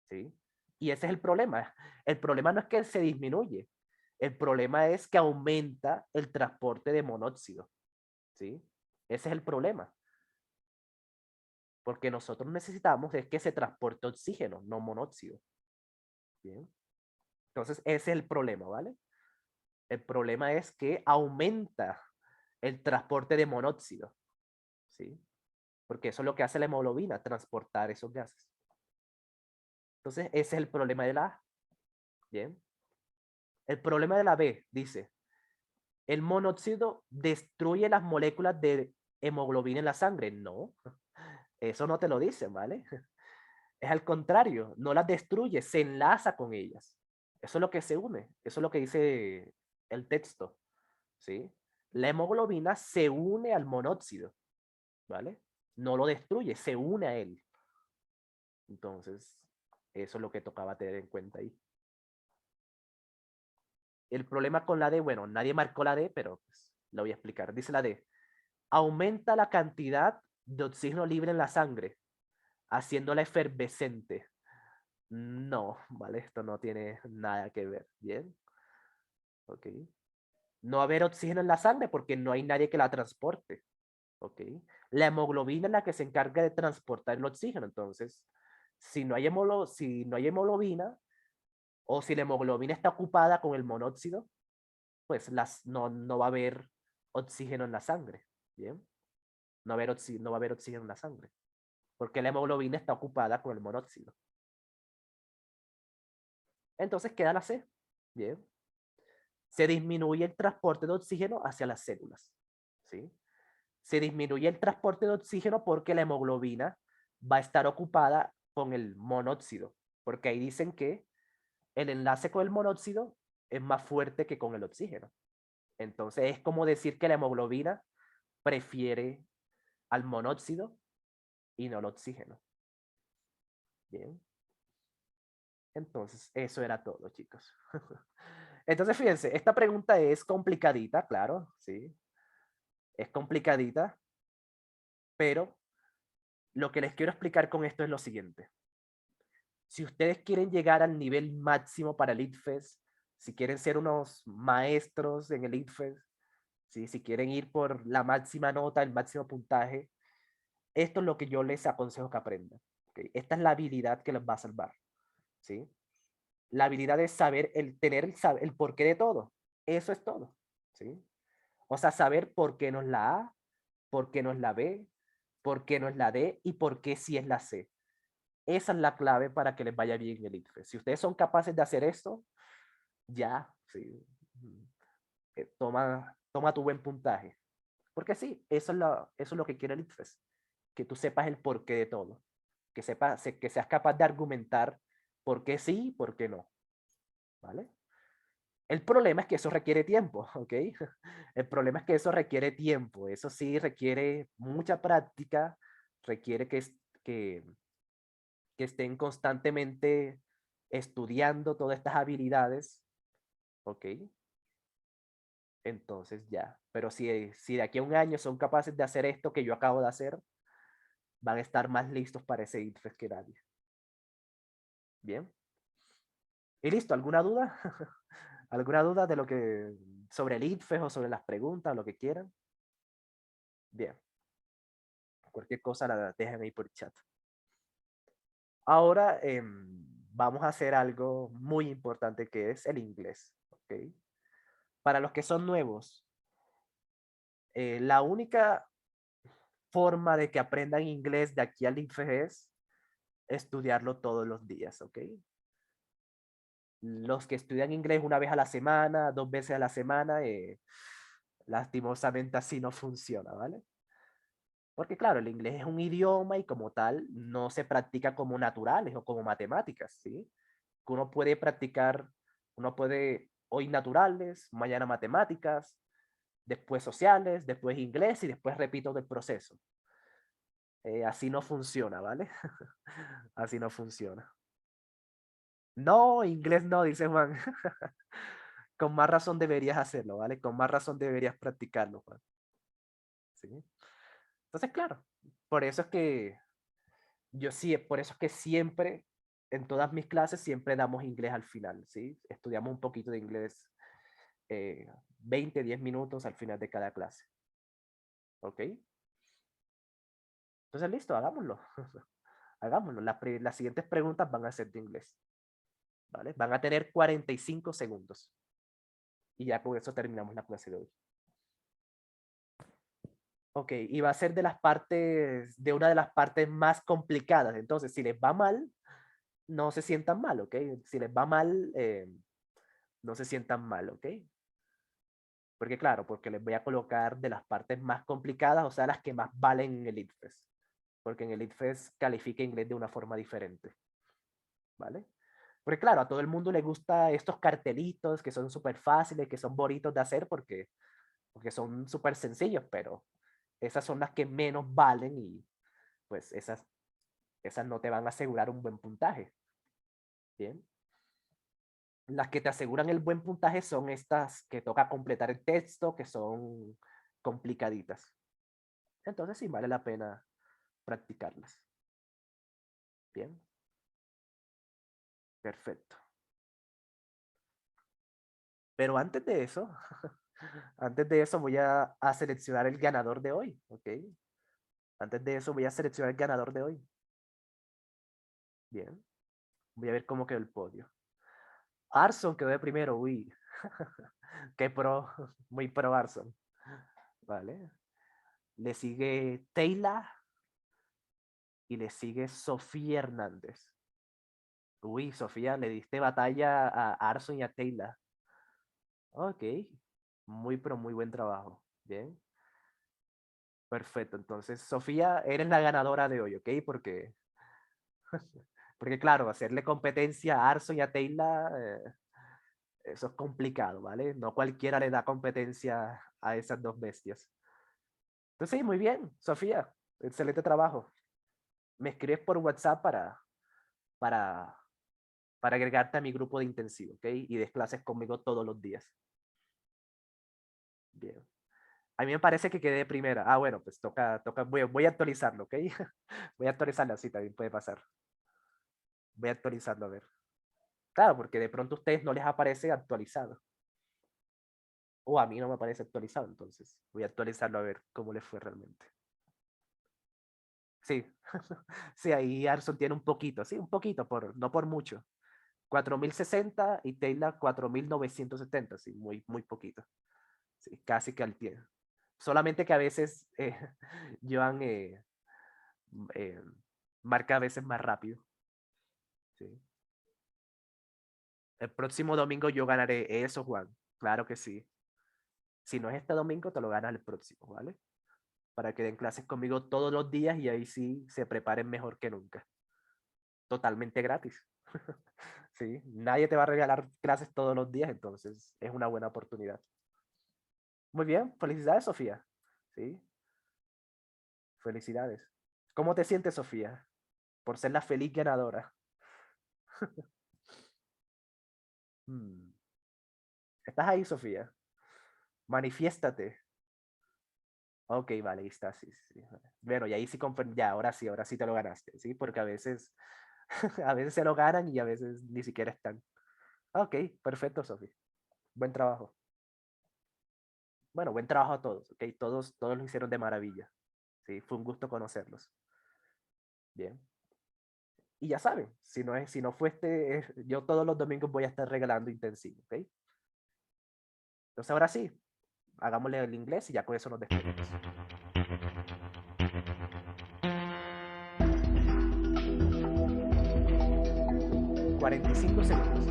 ¿sí? Y ese es el problema. El problema no es que se disminuye, el problema es que aumenta el transporte de monóxido, ¿sí? Ese es el problema. Porque nosotros necesitamos es que se transporte oxígeno, no monóxido. Bien. Entonces, ese es el problema, ¿vale? El problema es que aumenta el transporte de monóxido, ¿sí? Porque eso es lo que hace la hemoglobina, transportar esos gases. Entonces, ese es el problema de la A. Bien. El problema de la B dice, el monóxido destruye las moléculas de hemoglobina en la sangre. No, eso no te lo dicen, ¿vale? Es al contrario, no las destruye, se enlaza con ellas. Eso es lo que se une, eso es lo que dice el texto, ¿sí? La hemoglobina se une al monóxido, ¿vale? No lo destruye, se une a él. Entonces, eso es lo que tocaba tener en cuenta ahí. El problema con la D, bueno, nadie marcó la D, pero pues, lo voy a explicar. Dice la D, aumenta la cantidad de oxígeno libre en la sangre, haciéndola efervescente. No, ¿vale? Esto no tiene nada que ver, ¿bien? Ok. No va a haber oxígeno en la sangre porque no hay nadie que la transporte, ¿ok? La hemoglobina es la que se encarga de transportar el oxígeno, entonces, si no hay hemoglobina, o si la hemoglobina está ocupada con el monóxido, pues no va a haber oxígeno en la sangre, ¿bien? No va a haber oxígeno en la sangre, porque la hemoglobina está ocupada con el monóxido. Entonces queda la C, ¿bien? Se disminuye el transporte de oxígeno hacia las células, ¿sí? Se disminuye el transporte de oxígeno porque la hemoglobina va a estar ocupada con el monóxido, porque ahí dicen que el enlace con el monóxido es más fuerte que con el oxígeno. Entonces es como decir que la hemoglobina prefiere al monóxido y no al oxígeno. Bien. Entonces eso era todo, chicos. Entonces fíjense, esta pregunta es complicadita, claro, sí. Es complicadita, pero lo que les quiero explicar con esto es lo siguiente. Si ustedes quieren llegar al nivel máximo para el ITFES, si quieren ser unos maestros en el ITFES, ¿sí? Si quieren ir por la máxima nota, el máximo puntaje, esto es lo que yo les aconsejo que aprendan. ¿Okay? Esta es la habilidad que les va a salvar. ¿Sí? La habilidad es saber, tener el porqué de todo. Eso es todo. ¿Sí? O sea, saber por qué no es la A, por qué no es la B, por qué no es la D y por qué sí es la C. Esa es la clave para que les vaya bien el ITFES. Si ustedes son capaces de hacer esto, ya, sí, toma tu buen puntaje. Porque sí, eso es lo que quiere el ITFES, que tú sepas el porqué de todo, que seas capaz de argumentar por qué sí y por qué no, ¿vale? El problema es que eso requiere tiempo, ¿ok? El problema es que eso requiere tiempo, eso sí requiere mucha práctica, requiere que, que estén constantemente estudiando todas estas habilidades, ¿ok? Entonces ya, pero si de aquí a un año son capaces de hacer esto que yo acabo de hacer, van a estar más listos para ese ITFES que nadie. Bien. Y listo, ¿alguna duda? ¿Alguna duda de lo que, sobre el ITFES o sobre las preguntas, lo que quieran? Bien. Cualquier cosa la dejen ahí por chat. Ahora vamos a hacer algo muy importante que es el inglés. ¿Ok? Para los que son nuevos, la única forma de que aprendan inglés de aquí al ITFES es estudiarlo todos los días. ¿Ok? Los que estudian inglés una vez a la semana, 2 veces a la semana, lastimosamente así no funciona, ¿vale? Porque claro, el inglés es un idioma y como tal no se practica como naturales o como matemáticas, ¿sí? Que uno puede practicar, uno puede hoy naturales, mañana matemáticas, después sociales, después inglés y después repito del proceso. Así no funciona, ¿vale? Así no funciona. No, inglés no, dice Juan. Con más razón deberías hacerlo, ¿vale? Con más razón deberías practicarlo, Juan. ¿Sí? Entonces, claro, por eso es que yo sí, por eso es que siempre, en todas mis clases, siempre damos inglés al final, ¿sí? Estudiamos un poquito de inglés, 20, 10 minutos al final de cada clase, ¿ok? Entonces, listo, hagámoslo. Hagámoslo. Las siguientes preguntas van a ser de inglés, ¿vale? Van a tener 45 segundos. Y ya con eso terminamos la clase de hoy. Ok, y va a ser de una de las partes más complicadas. Entonces, si les va mal, no se sientan mal, ¿ok? Si les va mal, no se sientan mal, ¿ok? Porque claro, porque les voy a colocar de las partes más complicadas, o sea, las que más valen en el ITFES. Porque en el ITFES califica inglés de una forma diferente, ¿vale? Porque claro, a todo el mundo le gusta estos cartelitos que son súper fáciles, que son bonitos de hacer porque son súper sencillos, pero esas son las que menos valen y pues esas no te van a asegurar un buen puntaje. Bien. Las que te aseguran el buen puntaje son estas que toca completar el texto, que son complicaditas. Entonces sí vale la pena practicarlas. Bien, perfecto. Pero antes de eso, antes de eso voy a seleccionar el ganador de hoy, ¿ok? Antes de eso voy a seleccionar el ganador de hoy. Bien, voy a ver cómo quedó el podio. Arson quedó de primero, uy. Qué pro, muy pro Arson. Vale. Le sigue Taylor y le sigue Sofía Hernández. Uy, Sofía, le diste batalla a Arson y a Taylor. Ok, muy pero muy buen trabajo. Bien, perfecto. Entonces, Sofía, eres la ganadora de hoy, ¿ok? Porque claro, hacerle competencia a Arson y a Taylor, eso es complicado, ¿vale? No cualquiera le da competencia a esas dos bestias. Entonces, sí, muy bien, Sofía, excelente trabajo. Me escribes por WhatsApp para, para agregarte a mi grupo de intensivo, ¿ok? Y des clases conmigo todos los días. Bien. A mí me parece que quedé de primera. Ah, bueno, pues voy a actualizarlo, ¿ok? Voy a actualizarlo, así también puede pasar. Voy a actualizarlo, a ver. Claro, porque de pronto a ustedes no les aparece actualizado. O a mí no me aparece actualizado, entonces voy a actualizarlo a ver cómo les fue realmente. Sí, sí, ahí Arson tiene un poquito, sí, un poquito, no por mucho. 4060 y Taylor 4970, sí, muy, muy poquito. Sí, casi que al tiempo. Solamente que a veces Joan eh, marca a veces más rápido. Sí. El próximo domingo yo ganaré eso, Juan. Claro que sí. Si no es este domingo, te lo ganas el próximo, ¿vale? Para que den clases conmigo todos los días y ahí sí se preparen mejor que nunca. Totalmente gratis. Sí, nadie te va a regalar clases todos los días, entonces es una buena oportunidad. Muy bien, felicidades, Sofía. Sí, felicidades. ¿Cómo te sientes, Sofía? Por ser la feliz ganadora. Hmm. ¿Estás ahí, Sofía? Manifiéstate. Ok, vale, ahí está, sí, sí. Bueno, y ahí sí, ya, ahora sí te lo ganaste, ¿sí? Porque a veces, a veces se lo ganan y a veces ni siquiera están. Ok, perfecto, Sofía. Buen trabajo. Bueno, buen trabajo a todos, ¿ok? Todos lo hicieron de maravilla. Sí, fue un gusto conocerlos. Bien. Y ya saben, si no fue yo todos los domingos voy a estar regalando intensivo, ¿ok? Entonces ahora sí, hagámosle el inglés y ya con eso nos despedimos. 45 segundos.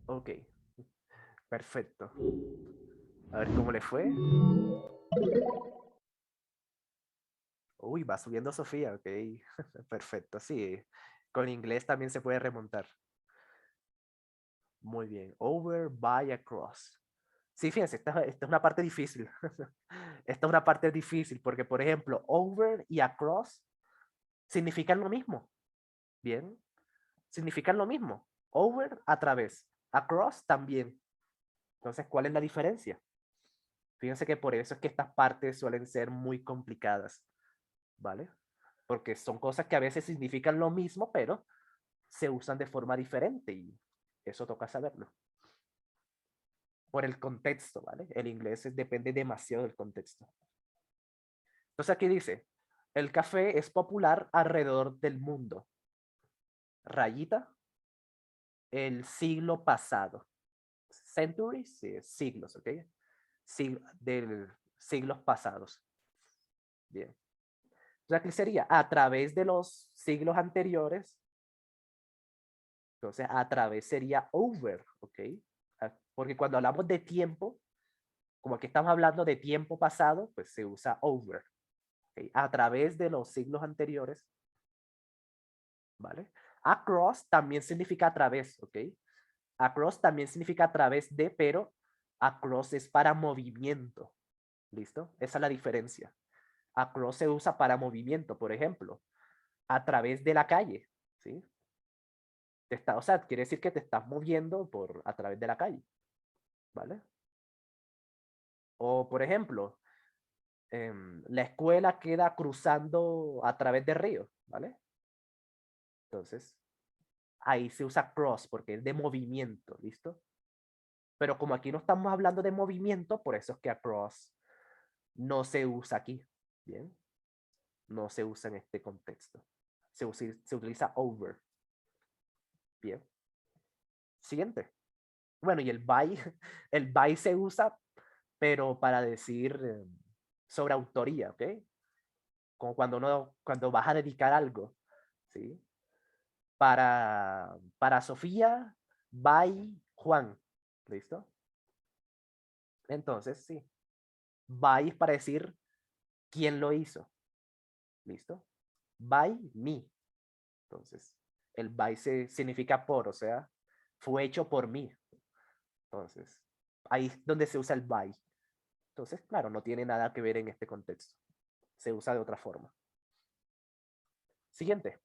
Ok, perfecto. A ver cómo le fue. Uy, va subiendo Sofía, ok. Perfecto, sí. Con inglés también se puede remontar. Muy bien. Over, by, across. Sí, fíjense, esta es una parte difícil. Esta es una parte difícil porque, por ejemplo, over y across significan lo mismo. Bien, significan lo mismo. Over, a través. Across también. Entonces, ¿cuál es la diferencia? Fíjense que por eso es que estas partes suelen ser muy complicadas, ¿vale? Porque son cosas que a veces significan lo mismo, pero se usan de forma diferente y eso toca saberlo. por el contexto, ¿vale? El inglés depende demasiado del contexto. Entonces aquí dice, el café es popular alrededor del mundo. Rayita, el siglo pasado. Centuries, sí, siglos, ¿ok? Del siglos pasados. Bien. Entonces aquí sería a través de los siglos anteriores. Entonces a través sería over, ¿ok? Porque cuando hablamos de tiempo, como aquí estamos hablando de tiempo pasado, pues se usa over. ¿Okay? A través de los siglos anteriores, ¿vale? Across también significa a través, ¿ok? Across también significa a través de, pero across es para movimiento, ¿listo? Esa es la diferencia. Across se usa para movimiento, por ejemplo, a través de la calle, ¿sí? O sea, quiere decir que te estás moviendo a través de la calle, ¿vale? O, por ejemplo, la escuela queda cruzando a través del río, ¿vale? Entonces, ahí se usa cross porque es de movimiento, ¿listo? Pero como aquí no estamos hablando de movimiento, por eso es que across no se usa aquí, ¿bien? No se usa en este contexto. Se utiliza over, ¿bien? Siguiente. Bueno, y el by, el by se usa, pero para decir sobre autoría, ¿ok? Como cuando vas a dedicar algo, ¿sí? Para Sofía, by Juan, ¿listo? Entonces, sí. By es para decir quién lo hizo, ¿listo? By me. Entonces, el by significa por, o sea, fue hecho por mí. Entonces, ahí es donde se usa el by. Entonces, claro, no tiene nada que ver en este contexto. Se usa de otra forma. Siguiente.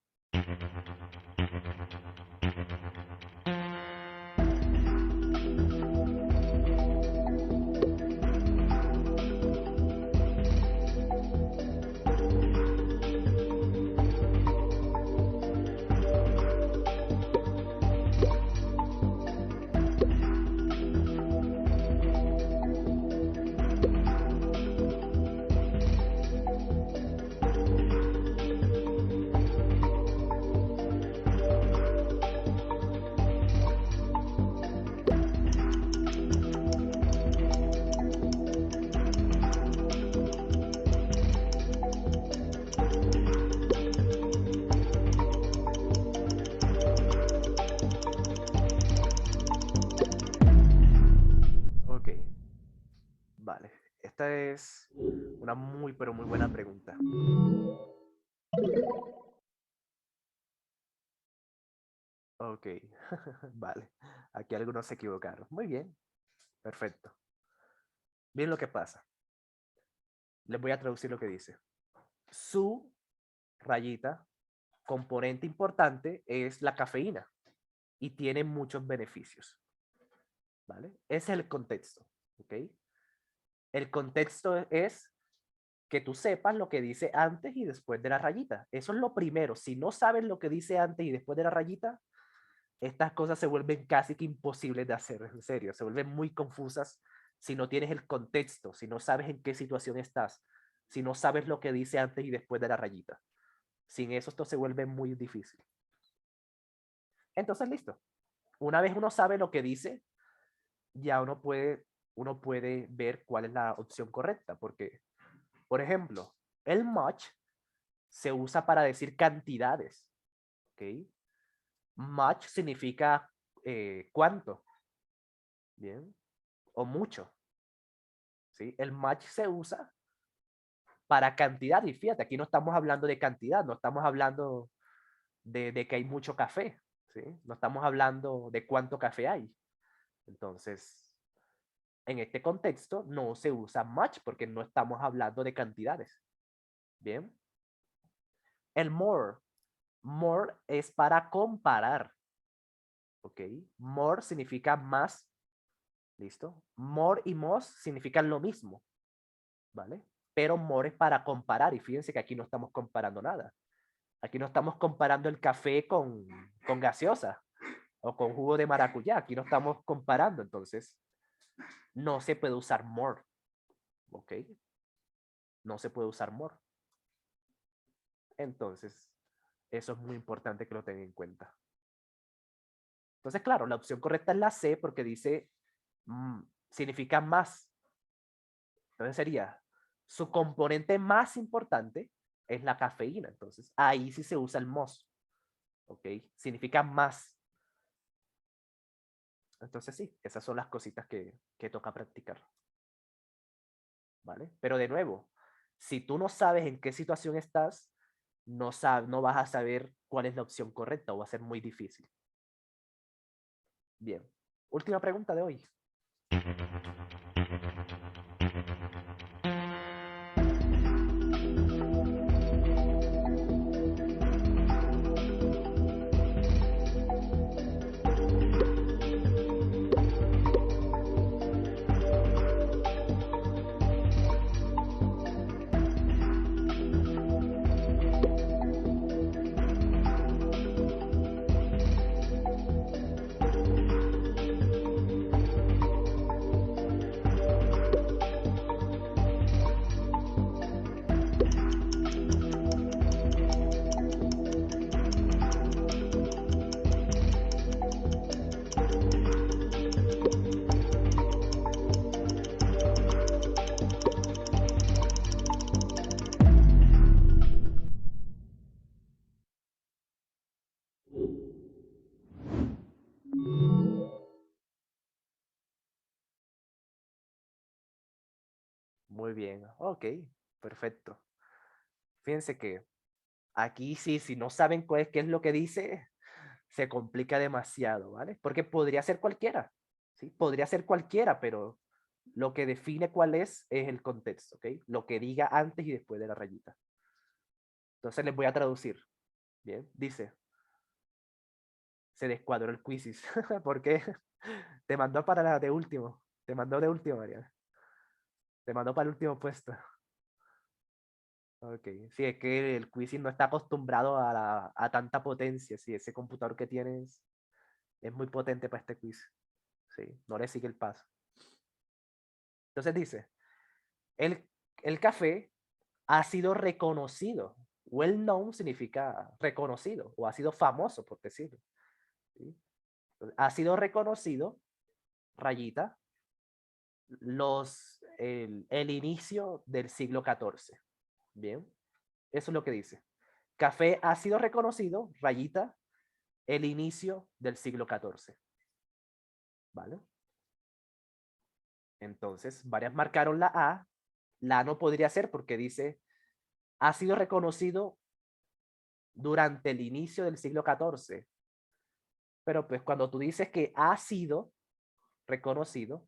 Ok, vale. Esta es una muy, pero muy buena pregunta. Ok, vale. Aquí algunos se equivocaron. Muy bien, perfecto. Bien lo que pasa. Les voy a traducir lo que dice. Su rayita, componente importante es la cafeína y tiene muchos beneficios. ¿Vale? Ese es el contexto. ¿Ok? El contexto es que tú sepas lo que dice antes y después de la rayita. Eso es lo primero. Si no sabes lo que dice antes y después de la rayita, estas cosas se vuelven casi que imposibles de hacer, en serio. Se vuelven muy confusas si no tienes el contexto, si no sabes en qué situación estás, si no sabes lo que dice antes y después de la rayita. Sin eso esto se vuelve muy difícil. Entonces, listo. Una vez uno sabe lo que dice, ya uno puede ver cuál es la opción correcta. Porque, por ejemplo, el much se usa para decir cantidades. ¿Ok? Much significa cuánto. Bien. O mucho. ¿Sí? El much se usa para cantidad. Y fíjate, aquí no estamos hablando de cantidad, no estamos hablando de que hay mucho café. ¿Sí? No estamos hablando de cuánto café hay. Entonces, en este contexto no se usa much porque no estamos hablando de cantidades. Bien. El more. More es para comparar. ¿Ok? More significa más. ¿Listo? More y most significan lo mismo. ¿Vale? Pero more es para comparar. Y fíjense que aquí no estamos comparando nada. Aquí no estamos comparando el café con gaseosa o con jugo de maracuyá. Aquí no estamos comparando. Entonces, no se puede usar more. ¿Ok? No se puede usar more. Entonces, eso es muy importante que lo tengan en cuenta. Entonces, claro, la opción correcta es la C porque dice, significa más. Entonces sería, su componente más importante es la cafeína. Entonces, ahí sí se usa el MOS. ¿Ok? Significa más. Entonces sí, esas son las cositas que toca practicar. ¿Vale? Pero de nuevo, si tú no sabes en qué situación estás, no vas a saber cuál es la opción correcta o va a ser muy difícil. Bien. Última pregunta de hoy. Muy bien. Ok, perfecto. Fíjense que aquí sí, si no saben qué es lo que dice, se complica demasiado, ¿vale? Porque podría ser cualquiera, ¿sí? Podría ser cualquiera, pero lo que define cuál es el contexto, ¿ok? Lo que diga antes y después de la rayita. Entonces les voy a traducir. Bien, dice, se descuadró el quizzes. ¿Por qué? Te mandó para la de último. Te mandó de último, Mariana. Te mandó para el último puesto. Ok, sí, es que el quizzing no está acostumbrado a tanta potencia. Sí, ese computador que tienes es muy potente para este quiz. Sí, no le sigue el paso. Entonces dice, el, el café ha sido reconocido. Well known significa reconocido o ha sido famoso, por decirlo. ¿Sí? Ha sido reconocido, rayita, el inicio del siglo XIV. Bien, eso es lo que dice. Café ha sido reconocido, rayita, el inicio del siglo XIV. ¿Vale? Entonces, varias marcaron la A. La A no podría ser porque dice, ha sido reconocido durante el inicio del siglo XIV. Pero pues cuando tú dices que ha sido reconocido,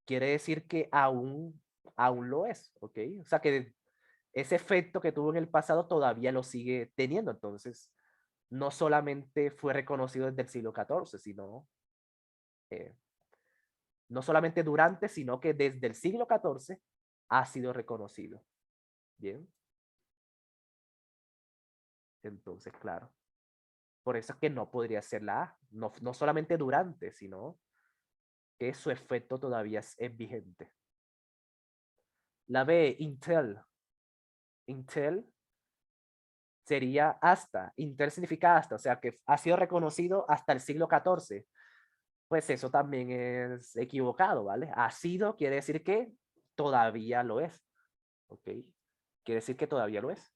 quiere decir que aún lo es, ¿ok? O sea que ese efecto que tuvo en el pasado todavía lo sigue teniendo. Entonces, no solamente fue reconocido desde el siglo XIV, sino eh, no solamente durante, sino que desde el siglo XIV ha sido reconocido. Bien, entonces, claro. Por eso es que no podría ser la A. No, no solamente durante, sino que su efecto todavía es vigente. La B, Intel. Intel sería hasta. Intel significa hasta, o sea que ha sido reconocido hasta el siglo XIV. Pues eso también es equivocado, ¿vale? Ha sido quiere decir que todavía lo es. ¿Ok? Quiere decir que todavía lo es.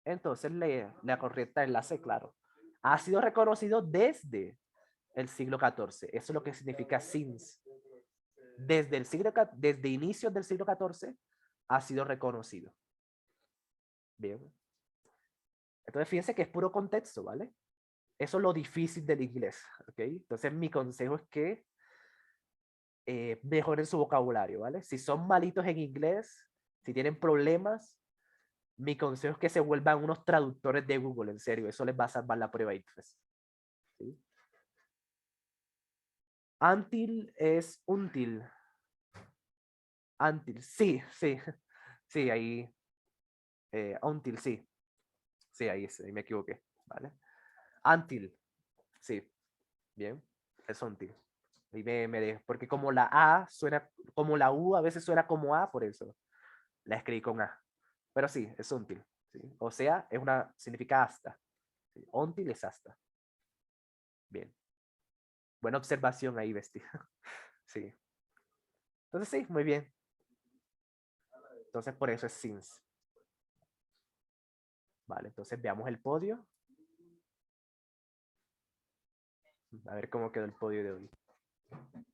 Entonces la correcta es la C, claro. Ha sido reconocido desde el siglo XIV. Eso es lo que significa since. Desde inicios del siglo XIV ha sido reconocido. Bien. Entonces fíjense que es puro contexto, ¿vale? Eso es lo difícil del inglés, ¿ok? Entonces mi consejo es que mejoren su vocabulario, ¿vale? Si son malitos en inglés, si tienen problemas, mi consejo es que se vuelvan unos traductores de Google, en serio, eso les va a salvar la prueba ITFES. ¿Sí? Until es until. Until, sí, sí, sí, ahí, until, sí, sí, ahí me equivoqué, ¿vale? Until, sí, bien, es until. Y porque como la A suena, como la U a veces suena como A, por eso la escribí con A. Pero sí, es útil. ¿Sí? O sea, significa hasta. ¿Sí? Until es hasta. Bien. Buena observación ahí, Besti. Sí. Entonces sí, muy bien. Entonces por eso es since. Vale, entonces veamos el podio. A ver cómo quedó el podio de hoy.